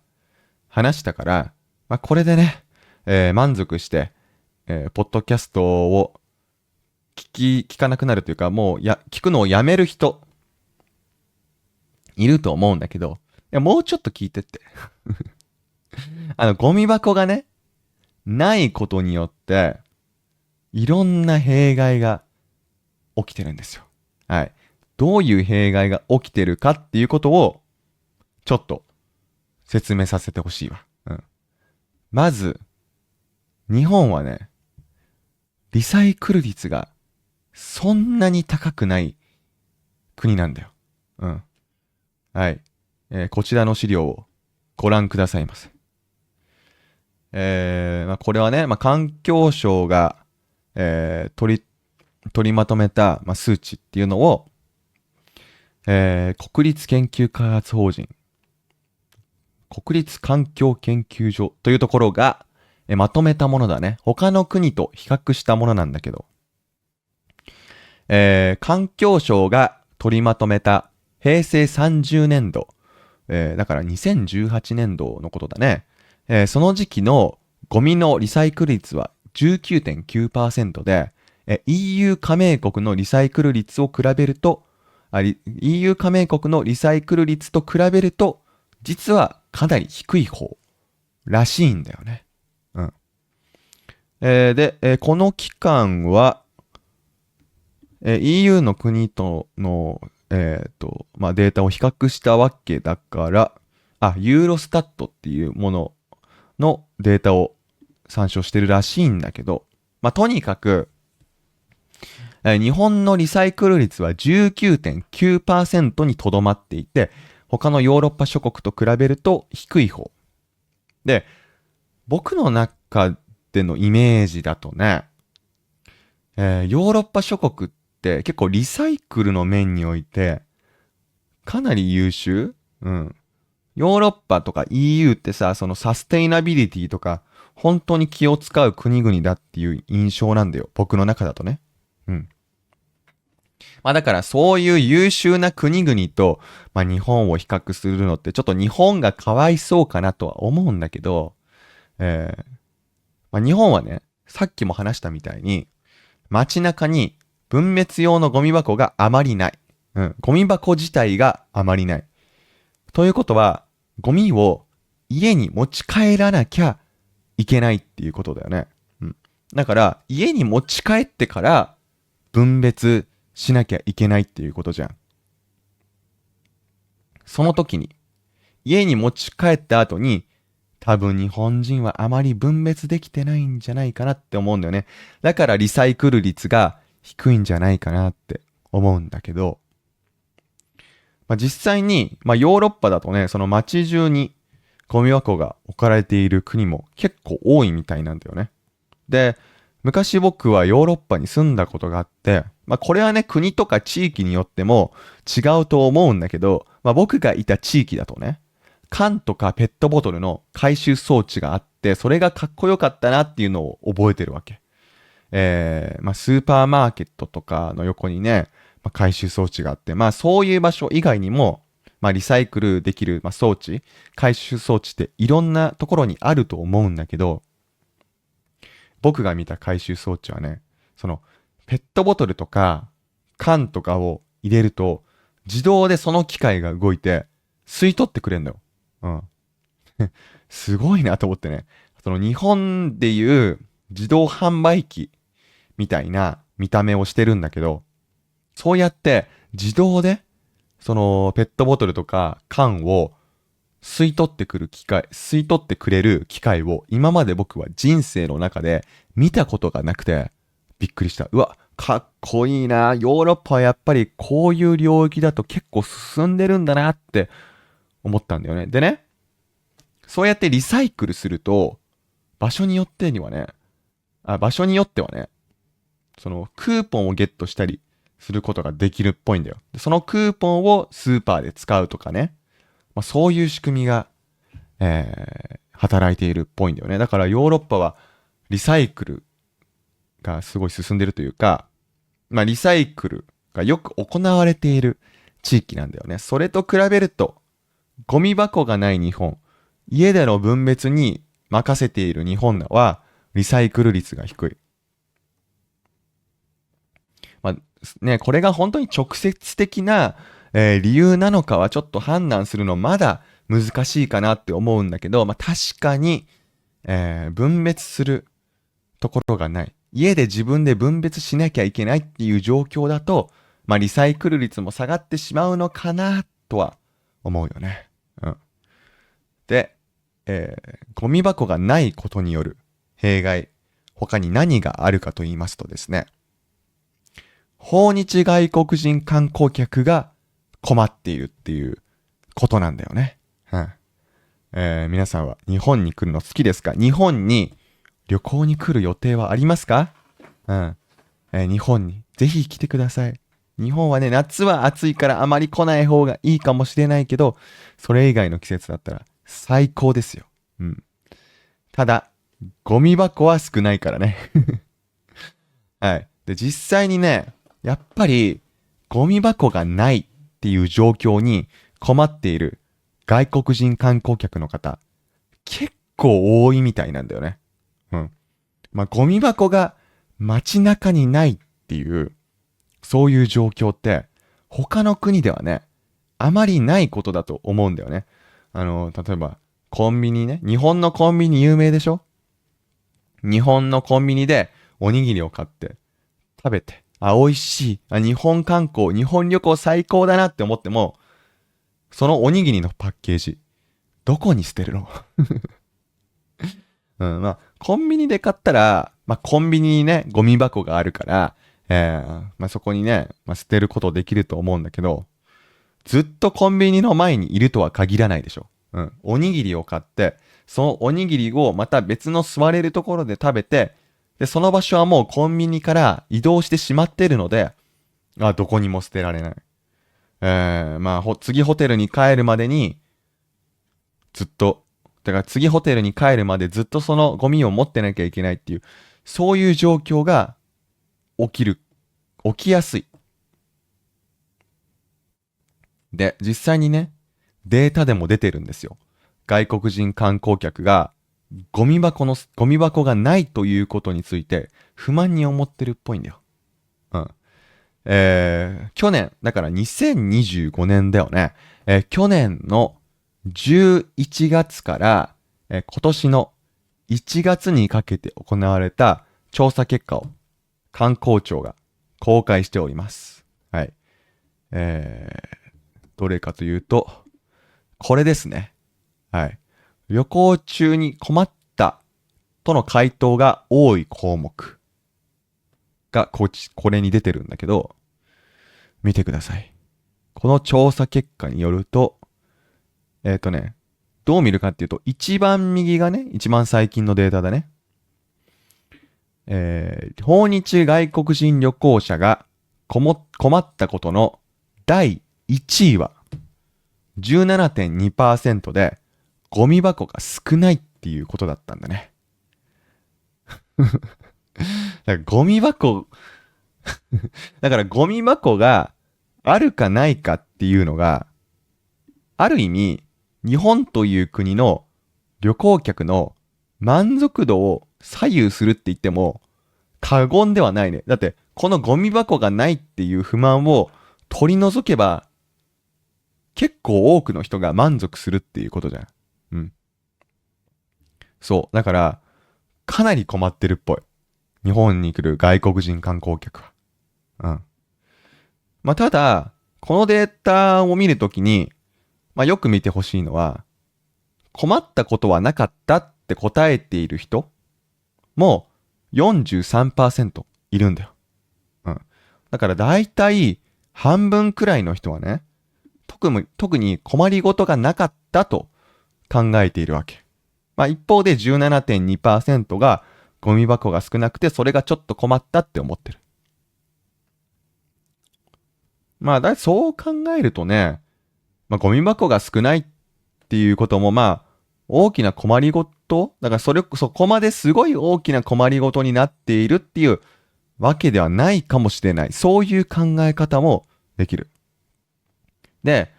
話したから、これでね、満足して、ポッドキャストを聞かなくなるというか、もう聞くのをやめる人、いると思うんだけど、もうちょっと聞いてって。ゴミ箱がね、ないことによって、いろんな弊害が起きてるんですよ。はい。どういう弊害が起きてるかっていうことを、ちょっと説明させてほしいわ。うん。まず、日本はね、リサイクル率がそんなに高くない国なんだよ。うん。はい。こちらの資料をご覧くださいませ。これはね、環境省が、取りまとめた、数値っていうのを、国立研究開発法人、国立環境研究所というところが、まとめたものだね。他の国と比較したものなんだけど、環境省が取りまとめた平成30年度、だから2018年度のことだね。その時期のゴミのリサイクル率は 19.9% で、EU 加盟国のリサイクル率を比べると、EU 加盟国のリサイクル率と比べると、実はかなり低い方らしいんだよね。うん。で、この期間は、EU の国とのまあ、データを比較したわけだから、ユーロスタットっていうもののデータを参照してるらしいんだけど、まあ、とにかく、日本のリサイクル率は 19.9% にとどまっていて、他のヨーロッパ諸国と比べると低い方。で、僕の中でのイメージだとね、ヨーロッパ諸国って結構リサイクルの面においてかなり優秀。うん。ヨーロッパとか EU ってさ、そのサステイナビリティとか本当に気を使う国々だっていう印象なんだよ。僕の中だとね。うん。まあだからそういう優秀な国々と、まあ日本を比較するのってちょっと日本がかわいそうかなとは思うんだけど、まあ日本はね、さっきも話したみたいに、街中に分別用のゴミ箱があまりない。うん。ゴミ箱自体があまりない。ということは、ゴミを家に持ち帰らなきゃいけないっていうことだよね。うん。だから、家に持ち帰ってから分別しなきゃいけないっていうことじゃん。その時に、家に持ち帰った後に、多分日本人はあまり分別できてないんじゃないかなって思うんだよね。だからリサイクル率が低いんじゃないかなって思うんだけど、まあ、実際に、まあ、ヨーロッパだとね、その街中にゴミ箱が置かれている国も結構多いみたいなんだよね。で、昔僕はヨーロッパに住んだことがあって、まあこれはね、国とか地域によっても違うと思うんだけど、まあ僕がいた地域だとね、缶とかペットボトルの回収装置があって、それがかっこよかったなっていうのを覚えてるわけ。まあスーパーマーケットとかの横にね、まあ、回収装置があって、まあそういう場所以外にも、まあリサイクルできる、まあ、装置、回収装置っていろんなところにあると思うんだけど、僕が見た回収装置はね、そのペットボトルとか缶とかを入れると自動でその機械が動いて吸い取ってくれるんだよ。うん。すごいなと思ってね。その日本でいう自動販売機みたいな見た目をしてるんだけど、そうやって自動でそのペットボトルとか缶を吸い取ってくる機械、吸い取ってくれる機械を今まで僕は人生の中で見たことがなくてびっくりした。うわ、かっこいいな。ヨーロッパはやっぱりこういう領域だと結構進んでるんだなって思ったんだよね。でね、そうやってリサイクルすると場所によってにはね、場所によってはね、そのクーポンをゲットしたりすることができるっぽいんだよ。でそのクーポンをスーパーで使うとかね。まあ、そういう仕組みが、働いているっぽいんだよね。だからヨーロッパはリサイクルがすごい進んでるというか、まあリサイクルがよく行われている地域なんだよね。それと比べると、ゴミ箱がない日本、家での分別に任せている日本はリサイクル率が低い。まあね、これが本当に直接的な、理由なのかはちょっと判断するのまだ難しいかなって思うんだけど、まあ確かに、分別するところがない。家で自分で分別しなきゃいけないっていう状況だと、まあリサイクル率も下がってしまうのかなとは思うよね。うん。で、ゴミ箱がないことによる弊害、他に何があるかと言いますとですね、訪日外国人観光客が困っているっていうことなんだよね。うん。皆さんは日本に来るの好きですか？日本に旅行に来る予定はありますか？うん。日本にぜひ来てください。日本はね、夏は暑いからあまり来ない方がいいかもしれないけど、それ以外の季節だったら最高ですよ。うん。ただ、ゴミ箱は少ないからね。はい。で、実際にね、やっぱりゴミ箱がないっていう状況に困っている外国人観光客の方、結構多いみたいなんだよね。うん。まあ、ゴミ箱が街中にないっていう、そういう状況って、他の国ではね、あまりないことだと思うんだよね。例えば、コンビニね。日本のコンビニ有名でしょ？日本のコンビニでおにぎりを買って食べて、美味しい。日本観光、日本旅行最高だなって思っても、そのおにぎりのパッケージ、どこに捨てるの？コンビニで買ったら、コンビニにね、ゴミ箱があるから、そこにね、捨てることできると思うんだけど、ずっとコンビニの前にいるとは限らないでしょ。おにぎりを買って、そのおにぎりをまた別の座れるところで食べて、で、その場所はもうコンビニから移動してしまってるので、どこにも捨てられない。次ホテルに帰るまでに、ずっと、だから次ホテルに帰るまでずっとそのゴミを持ってなきゃいけないっていう、そういう状況が起きやすい。で、実際にね、データでも出てるんですよ。外国人観光客がゴミ箱がないということについて不満に思ってるっぽいんだよ。うん。去年、だから2025年だよね。去年の11月から、今年の1月にかけて行われた調査結果を観光庁が公開しております。はい。どれかというと、これですね。はい。旅行中に困ったとの回答が多い項目がこれに出てるんだけど、見てください。この調査結果によると、どう見るかっていうと、一番右がね、一番最近のデータだね。訪日外国人旅行者が困ったことの第1位は 17.2% で、ゴミ箱が少ないっていうことだったんだね。だからゴミ箱だからゴミ箱があるかないかっていうのが、ある意味、日本という国の旅行客の満足度を左右するって言っても過言ではないね。だって、このゴミ箱がないっていう不満を取り除けば、結構多くの人が満足するっていうことじゃん。うん。そう。だから、かなり困ってるっぽい。日本に来る外国人観光客は。うん。ただ、このデータを見るときに、よく見てほしいのは、困ったことはなかったって答えている人も43%いるんだよ。うん。だから大体半分くらいの人はね、特に困りごとがなかったと考えているわけ。一方で 17.2% がゴミ箱が少なくてそれがちょっと困ったって思ってる。そう考えるとね、ゴミ箱が少ないっていうことも大きな困りごとだからそこまですごい大きな困りごとになっているっていうわけではないかもしれない。そういう考え方もできる。で、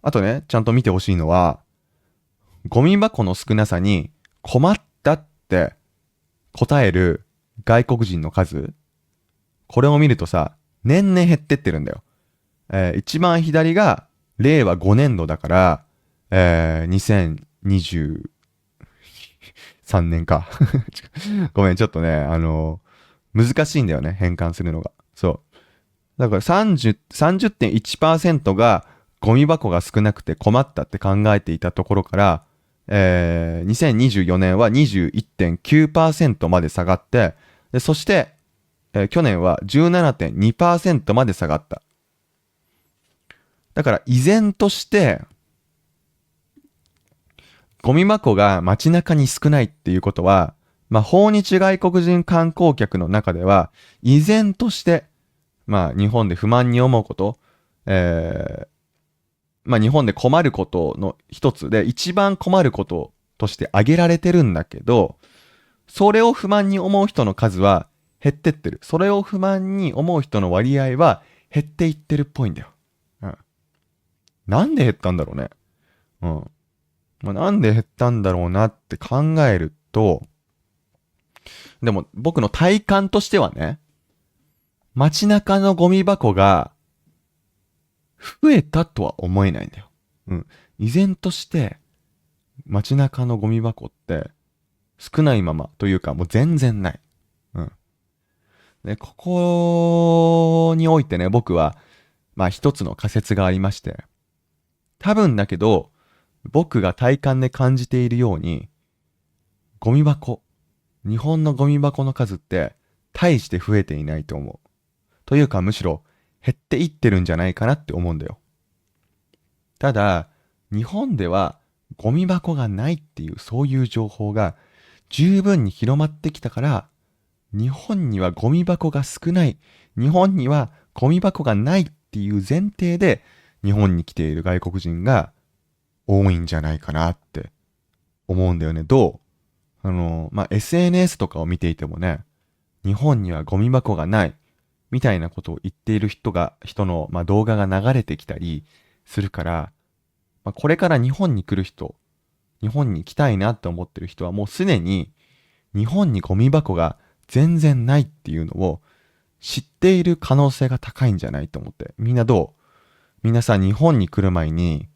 あとね、ちゃんと見てほしいのは、ゴミ箱の少なさに困ったって答える外国人の数、これを見るとさ、年々減ってってるんだよ。一番左が令和5年度だから、2023年か。ごめん、ちょっとね、難しいんだよね、変換するのが。そう。だから30.1% がゴミ箱が少なくて困ったって考えていたところから、2024年は 21.9% まで下がって、でそして、去年は 17.2% まで下がった。だから依然として、ゴミ箱が街中に少ないっていうことは、訪日外国人観光客の中では、依然として、日本で不満に思うこと、日本で困ることの一つで、一番困ることとして挙げられてるんだけど、それを不満に思う人の数は減ってってる。それを不満に思う人の割合は減っていってるっぽいんだよ。うん。なんで減ったんだろうね。うん。なんで減ったんだろうなって考えると、でも僕の体感としてはね、街中のゴミ箱が増えたとは思えないんだよ。うん。依然として街中のゴミ箱って少ないままというかもう全然ない。うん。で、ここにおいてね、僕は、まあ一つの仮説がありまして、多分だけど、僕が体感で感じているように、ゴミ箱、日本のゴミ箱の数って大して増えていないと思う。というかむしろ減っていってるんじゃないかなって思うんだよ。ただ、日本ではゴミ箱がないっていうそういう情報が十分に広まってきたから、日本にはゴミ箱が少ない、日本にはゴミ箱がないっていう前提で日本に来ている外国人が多いんじゃないかなって思うんだよね。どうSNS とかを見ていてもね、日本にはゴミ箱がないみたいなことを言っている人の、動画が流れてきたりするから、これから日本に来る人、日本に来たいなって思ってる人はもうすでに日本にゴミ箱が全然ないっていうのを知っている可能性が高いんじゃないと思って。みんなどう？みんなさ、日本に来る前に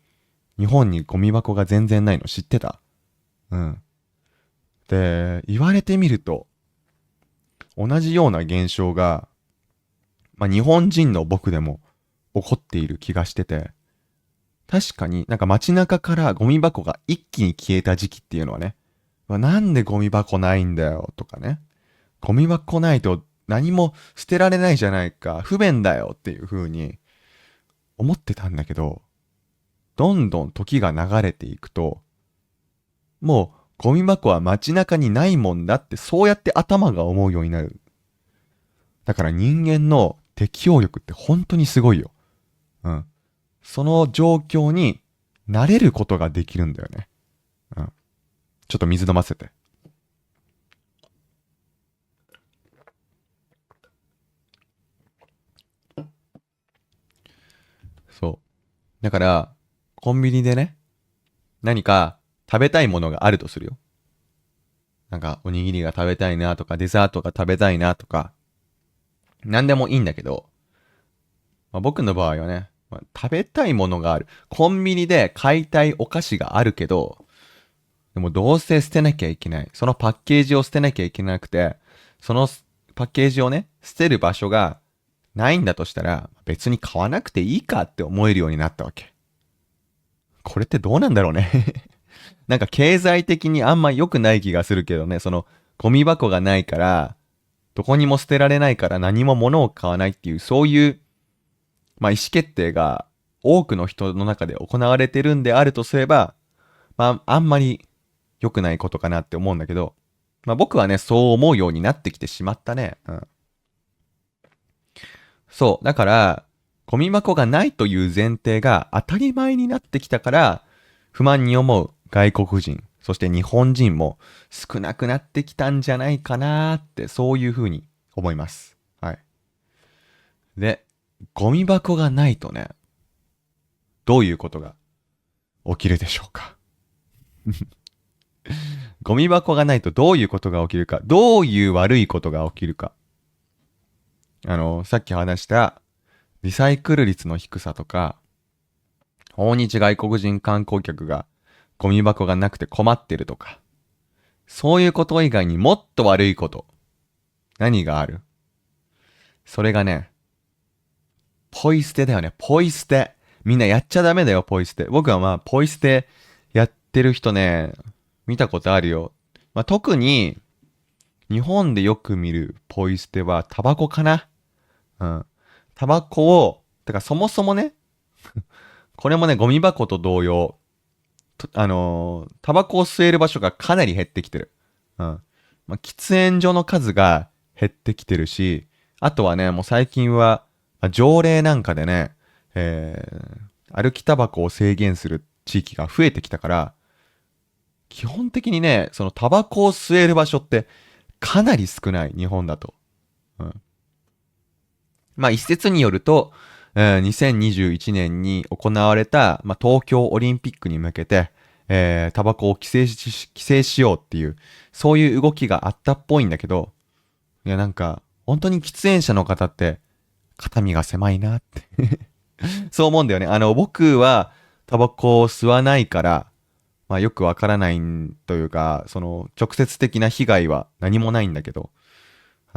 日本にゴミ箱が全然ないの知ってた？うん。で、言われてみると同じような現象が、日本人の僕でも起こっている気がしてて、確かになんか街中からゴミ箱が一気に消えた時期っていうのはね、なんでゴミ箱ないんだよとかね、ゴミ箱ないと何も捨てられないじゃないか、不便だよっていう風に思ってたんだけど、どんどん時が流れていくと、もうゴミ箱は街中にないもんだってそうやって頭が思うようになる。だから人間の適応力って本当にすごいよ。うん。その状況に慣れることができるんだよね。うん。ちょっと水飲ませて。そう。だから、コンビニでね、何か食べたいものがあるとするよ。なんか、おにぎりが食べたいなとか、デザートが食べたいなとか、なんでもいいんだけど、僕の場合はね、食べたいものがある。コンビニで買いたいお菓子があるけど、でもどうせ捨てなきゃいけない。そのパッケージを捨てなきゃいけなくて、そのパッケージをね、捨てる場所がないんだとしたら、別に買わなくていいかって思えるようになったわけ。これってどうなんだろうね。なんか経済的にあんま良くない気がするけどね、そのゴミ箱がないから、どこにも捨てられないから何も物を買わないっていう、そういう、意思決定が多くの人の中で行われてるんであるとすれば、あんまり良くないことかなって思うんだけど、僕はね、そう思うようになってきてしまったね。うん。そう。だから、ゴミ箱がないという前提が当たり前になってきたから、不満に思う外国人、そして日本人も少なくなってきたんじゃないかなーって、そういうふうに思います。はい。で、ゴミ箱がないとね、どういうことが起きるでしょうか。ゴミ箱がないとどういうことが起きるか、どういう悪いことが起きるか。さっき話したリサイクル率の低さとか、訪日外国人観光客がゴミ箱がなくて困ってるとか、そういうこと以外にもっと悪いこと、何がある？それがね、ポイ捨てだよね、ポイ捨て。みんなやっちゃダメだよ、ポイ捨て。僕はポイ捨てやってる人ね、見たことあるよ。特に、日本でよく見るポイ捨てはタバコかな。うん。タバコを、てかそもそもね、これもね、ゴミ箱と同様、タバコを吸える場所がかなり減ってきてる。うん。喫煙所の数が減ってきてるし、あとはね、もう最近は、条例なんかでね、歩きタバコを制限する地域が増えてきたから、基本的にね、そのタバコを吸える場所ってかなり少ない、日本だと。うん。一説によると、2021年に行われた、東京オリンピックに向けて、タバコを規制しようっていう、そういう動きがあったっぽいんだけど、いやなんか、本当に喫煙者の方って、肩身が狭いなってそう思うんだよね。僕は、タバコを吸わないから、よくわからないというか、その、直接的な被害は何もないんだけど、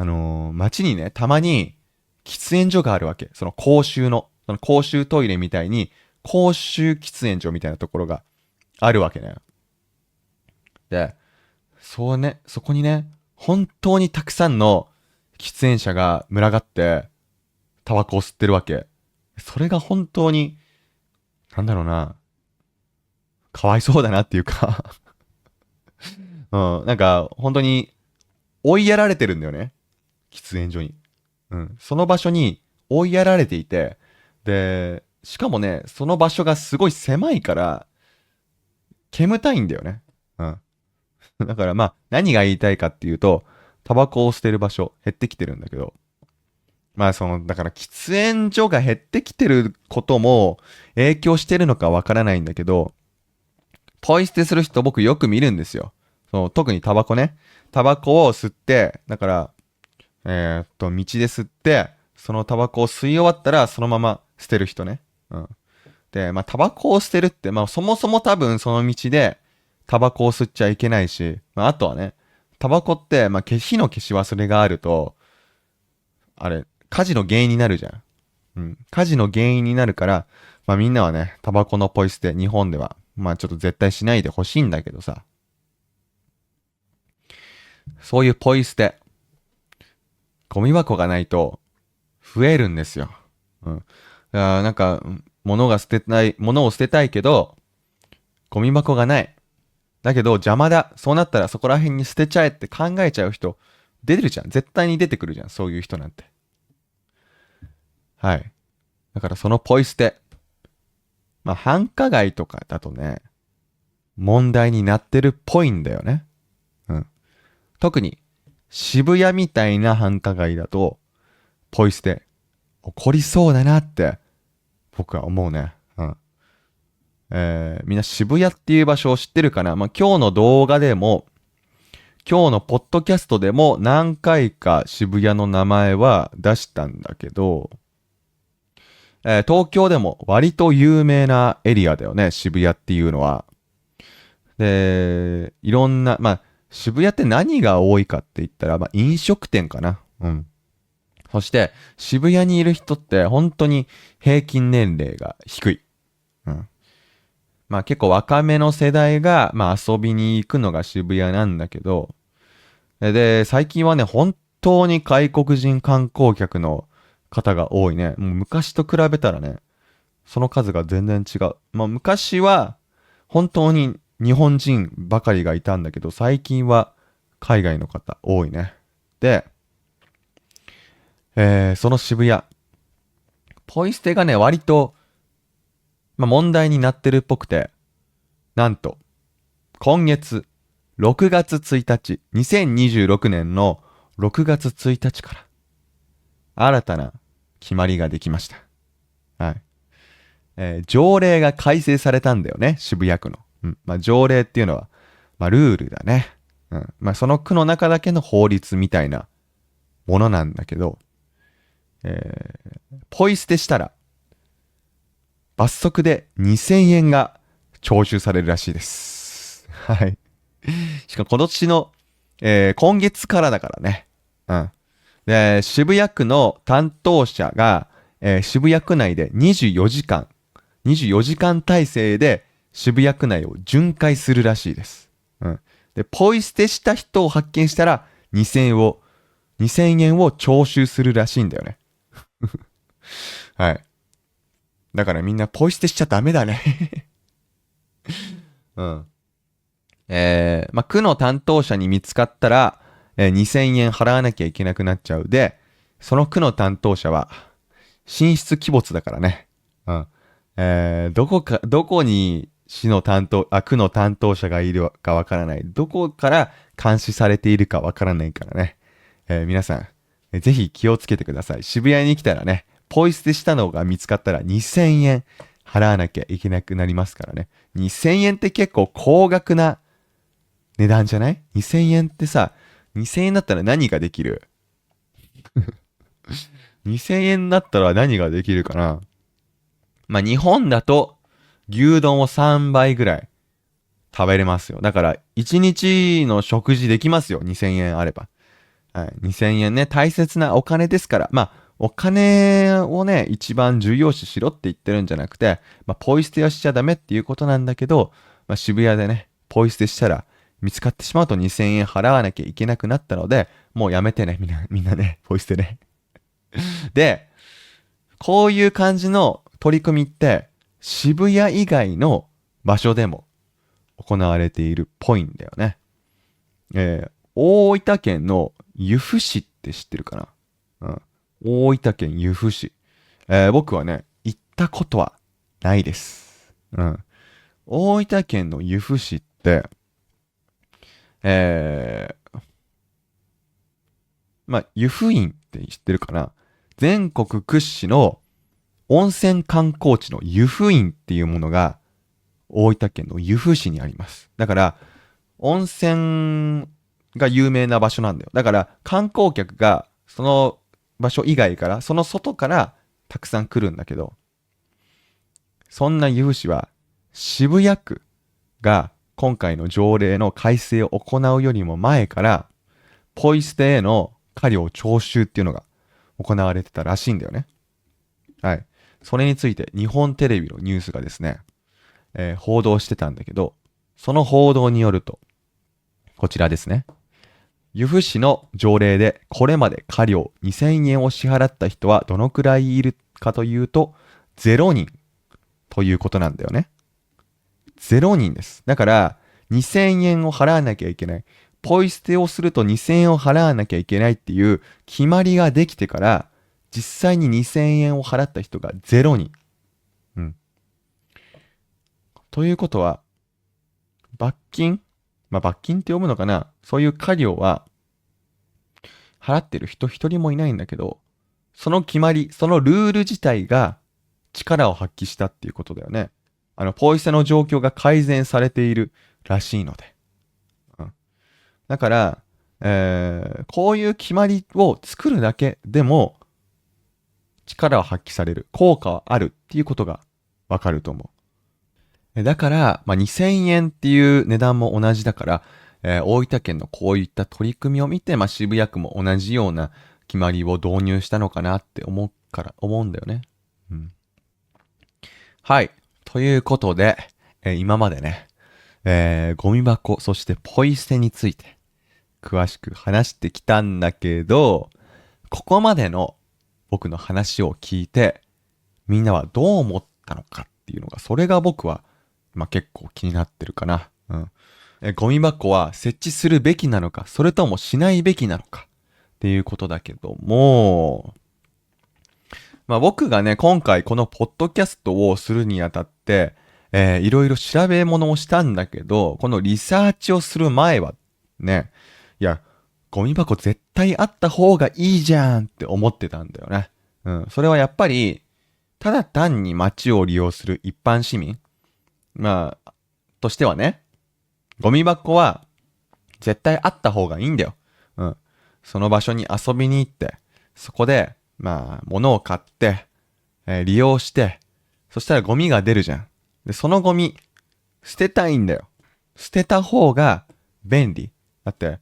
街にね、たまに喫煙所があるわけ。その公衆トイレみたいに、公衆喫煙所みたいなところがあるわけね。で、そこにね、本当にたくさんの喫煙者が群がって、タバコを吸ってるわけ。それが本当に、なんだろうな、かわいそうだなっていうかうん、なんか、本当に追いやられてるんだよね。喫煙所に。うん。その場所に追いやられていて、で、しかもね、その場所がすごい狭いから、煙たいんだよね。うん。だからまあ、何が言いたいかっていうと、タバコを捨てる場所減ってきてるんだけど、まあだから喫煙所が減ってきてることも影響してるのかわからないんだけど、ポイ捨てする人僕よく見るんですよ。特にタバコね。タバコを吸って、だから、道で吸って、そのタバコを吸い終わったらそのまま捨てる人ね。うん。で、まあタバコを捨てるって、まあそもそも多分その道でタバコを吸っちゃいけないし、まああとはね、タバコって、まあ火の消し忘れがあると、あれ、火事の原因になるじゃん。うん。火事の原因になるから、まあみんなはね、タバコのポイ捨て、日本では、まあちょっと絶対しないでほしいんだけどさ、そういうポイ捨て、ゴミ箱がないと増えるんですよ。うん。なんか、物を捨てたいけど、ゴミ箱がない。だけど邪魔だ。そうなったらそこら辺に捨てちゃえって考えちゃう人、出てるじゃん。絶対に出てくるじゃん。そういう人なんて。はい。だからそのポイ捨て。まあ、繁華街とかだとね、問題になってるっぽいんだよね。うん。特に、渋谷みたいな繁華街だと、ポイ捨て、起こりそうだなって、僕は思うね。うん。みんな渋谷っていう場所を知ってるかな。まあ、今日の動画でも、今日のポッドキャストでも何回か渋谷の名前は出したんだけど、東京でも割と有名なエリアだよね、渋谷っていうのは。で、いろんな、まあ、渋谷って何が多いかって言ったら、まあ、飲食店かな。うん。そして、渋谷にいる人って本当に平均年齢が低い。うん。まあ結構若めの世代が、まあ遊びに行くのが渋谷なんだけど、で、最近はね、本当に外国人観光客の方が多いね。もう昔と比べたらね、その数が全然違う。まあ昔は本当に日本人ばかりがいたんだけど、最近は海外の方多いね。で、その渋谷、ポイ捨てがね、割と、まあ、問題になってるっぽくて、なんと、今月、6月1日、2026年の6月1日から、新たな決まりができました。はい。条例が改正されたんだよね、渋谷区の。うん。まあ、条例っていうのは、まあ、ルールだね。うん。まあ、その区の中だけの法律みたいなものなんだけど、ポイ捨てしたら、罰則で2000円が徴収されるらしいです。はい。しかも今年の、今月からだからね。うん。で、渋谷区の担当者が、渋谷区内で24時間体制で渋谷区内を巡回するらしいです。うん。で、ポイ捨てした人を発見したら2000円を徴収するらしいんだよね。はい。だからみんなポイ捨てしちゃダメだね。うん。まあ、区の担当者に見つかったら、2000円払わなきゃいけなくなっちゃう。で、その区の担当者は、神出鬼没だからね。うん。どこに区の担当者がいるかわからない。どこから監視されているかわからないからね。皆さん、ぜひ気をつけてください。渋谷に来たらね、ポイ捨てしたのが見つかったら2000円払わなきゃいけなくなりますからね。2000円って結構高額な値段じゃない？ 2000 円ってさ、2000円だったら何ができる？ 2000 円だったら何ができるかな。まあ、日本だと牛丼を3倍ぐらい食べれますよ。だから1日の食事できますよ。2000円あれば。はい、2000円ね、大切なお金ですから、まあ、お金をね、一番重要視しろって言ってるんじゃなくて、まあ、ポイ捨てはしちゃダメっていうことなんだけど、まあ、渋谷でね、ポイ捨てしたら、見つかってしまうと2000円払わなきゃいけなくなったので、もうやめてね、みんなね、ポイ捨てね。で、こういう感じの取り組みって、渋谷以外の場所でも行われているっぽいんだよね。大分県の由布市って知ってるかな？うん。大分県由布市。僕はね、行ったことはないです。うん。大分県の由布市って、え湯布院って知ってるかな？全国屈指の温泉観光地の湯布院っていうものが大分県の由布市にあります。だから、温泉が有名な場所なんだよ。だから観光客がその場所以外から、その外からたくさん来るんだけど、そんな由布市は渋谷区が今回の条例の改正を行うよりも前から、ポイ捨てへの過料徴収っていうのが行われてたらしいんだよね。はい。それについて日本テレビのニュースがですね、報道してたんだけど、その報道によると、こちらですね。由布市の条例でこれまで過料2000円を支払った人はどのくらいいるかというと、0人ということなんだよね。0人です。だから、2000円を払わなきゃいけない。ポイ捨てをすると2000円を払わなきゃいけないっていう決まりができてから、実際に2000円を払った人が0人。うん。ということは、罰金罰金って読むのかな？そういう過料は払ってる人一人もいないんだけど、その決まり、そのルール自体が力を発揮したっていうことだよね。ポイ捨ての状況が改善されているらしいので。うん、だから、こういう決まりを作るだけでも力を発揮される、効果はあるっていうことがわかると思う。だから、2000円っていう値段も同じだから、大分県のこういった取り組みを見て、渋谷区も同じような決まりを導入したのかなって思うんだよね。うん。はい。ということで、今までね、ゴミ箱、そしてポイ捨てについて詳しく話してきたんだけど、ここまでの僕の話を聞いて、みんなはどう思ったのかっていうのが、それが僕は、結構気になってるかな。うん。ゴミ箱は設置するべきなのか、それともしないべきなのかっていうことだけども、僕がね、今回このポッドキャストをするにあたって、いろいろ調べ物をしたんだけど、このリサーチをする前はね、いや、ゴミ箱絶対あった方がいいじゃんって思ってたんだよね。うん。それはやっぱり、ただ単に街を利用する一般市民、としてはね、ゴミ箱は絶対あった方がいいんだよ。うん。その場所に遊びに行って、そこで、物を買って、利用して、そしたらゴミが出るじゃん。で、そのゴミ、捨てたいんだよ。捨てた方が便利。だって、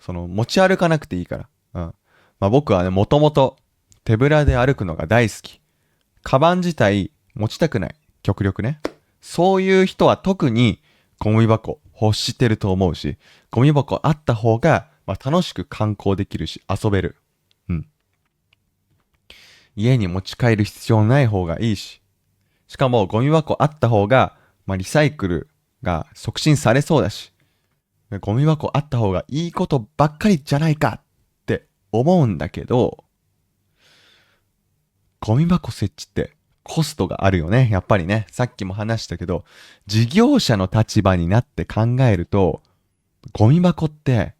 持ち歩かなくていいから。うん。僕はね、もともと手ぶらで歩くのが大好き。カバン自体持ちたくない。極力ね。そういう人は特にゴミ箱欲してると思うし、ゴミ箱あった方が、楽しく観光できるし、遊べる。うん。家に持ち帰る必要ない方がいいし、しかもゴミ箱あった方が、リサイクルが促進されそうだし、ゴミ箱あった方がいいことばっかりじゃないかって思うんだけど、ゴミ箱設置ってコストがあるよね。やっぱりね。さっきも話したけど、事業者の立場になって考えると、ゴミ箱って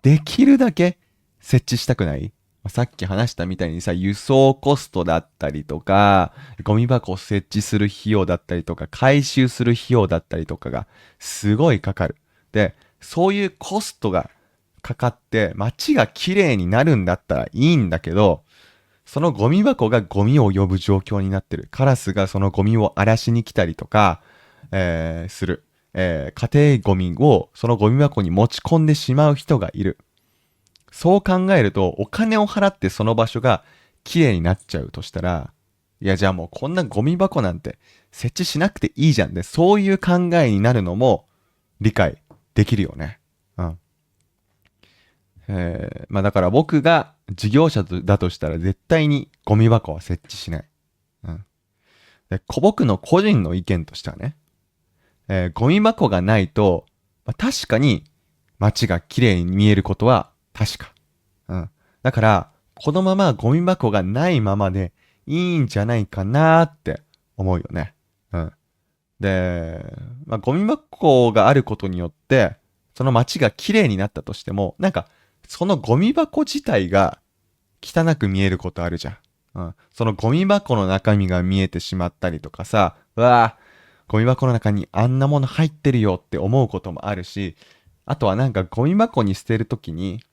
できるだけ設置したくない？さっき話したみたいにさ、輸送コストだったりとか、ゴミ箱を設置する費用だったりとか、回収する費用だったりとかがすごいかかる。で、そういうコストがかかって街が綺麗になるんだったらいいんだけど、そのゴミ箱がゴミを呼ぶ状況になってる。カラスがそのゴミを荒らしに来たりとか、する。家庭ゴミをそのゴミ箱に持ち込んでしまう人がいる。そう考えると、お金を払ってその場所が綺麗になっちゃうとしたら、いやじゃあもうこんなゴミ箱なんて設置しなくていいじゃんで、そういう考えになるのも理解できるよね。うん。まあだから僕が事業者だとしたら絶対にゴミ箱は設置しない。うん。で、僕の個人の意見としてはね、ゴミ箱がないと、まあ、確かに街が綺麗に見えることは確か。うん。だから、このままゴミ箱がないままでいいんじゃないかなって思うよね。うん。で、まあ、ゴミ箱があることによって、その街が綺麗になったとしても、なんか、そのゴミ箱自体が汚く見えることあるじゃん。うん。そのゴミ箱の中身が見えてしまったりとかさ、うわぁ、ゴミ箱の中にあんなもの入ってるよって思うこともあるし、あとはなんかゴミ箱に捨てるときに、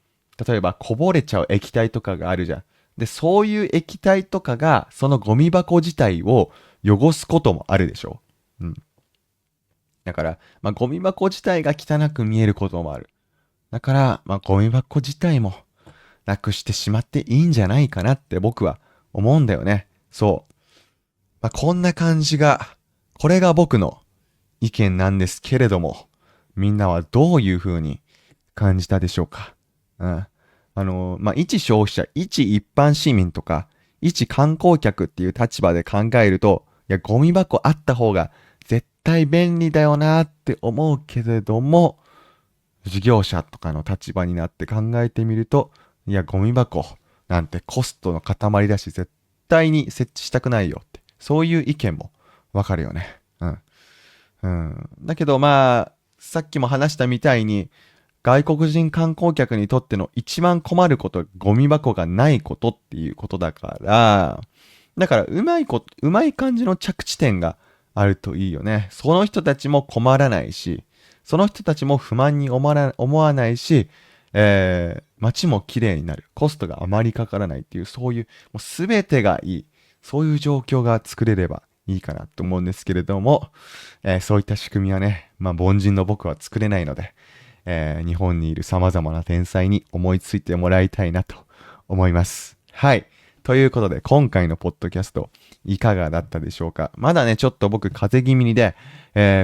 例えばこぼれちゃう液体とかがあるじゃん。で、そういう液体とかが、そのゴミ箱自体を汚すこともあるでしょ。うん。だから、まあ、ゴミ箱自体が汚く見えることもある。だから、まあ、ゴミ箱自体もなくしてしまっていいんじゃないかなって僕は思うんだよね。そう。まあ、こんな感じが、これが僕の意見なんですけれども、みんなはどういう風に感じたでしょうか。うん。まあ、一消費者、一一般市民とか、一観光客っていう立場で考えると、いや、ゴミ箱あった方が絶対便利だよなって思うけれども、事業者とかの立場になって考えてみると、いや、ゴミ箱なんてコストの塊だし、絶対に設置したくないよって、そういう意見もわかるよね。うん。うん。だけどまあ、さっきも話したみたいに、外国人観光客にとっての一番困ること、ゴミ箱がないことっていうことだから、だからうまい感じの着地点があるといいよね。その人たちも困らないし、その人たちも不満に思わないし、街も綺麗になる。コストがあまりかからないっていう、そういう、もうすべてがいい。そういう状況が作れればいいかなと思うんですけれども、そういった仕組みはね、まあ凡人の僕は作れないので、日本にいる様々な天才に思いついてもらいたいなと思います。はい。ということで、今回のポッドキャスト、いかがだったでしょうか。まだね、ちょっと僕、風邪気味にで、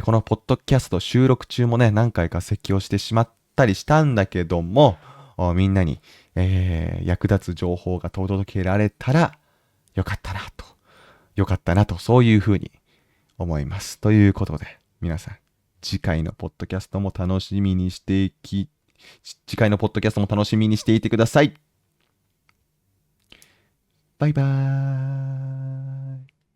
このポッドキャスト収録中もね、何回か咳をしてしまったりしたんだけども、みんなに、役立つ情報が届けられたら、よかったなと、よかったなと、そういうふうに思います。ということで、皆さん、次回のポッドキャストも楽しみにして次回のポッドキャストも楽しみにしていてください。バイバーイ。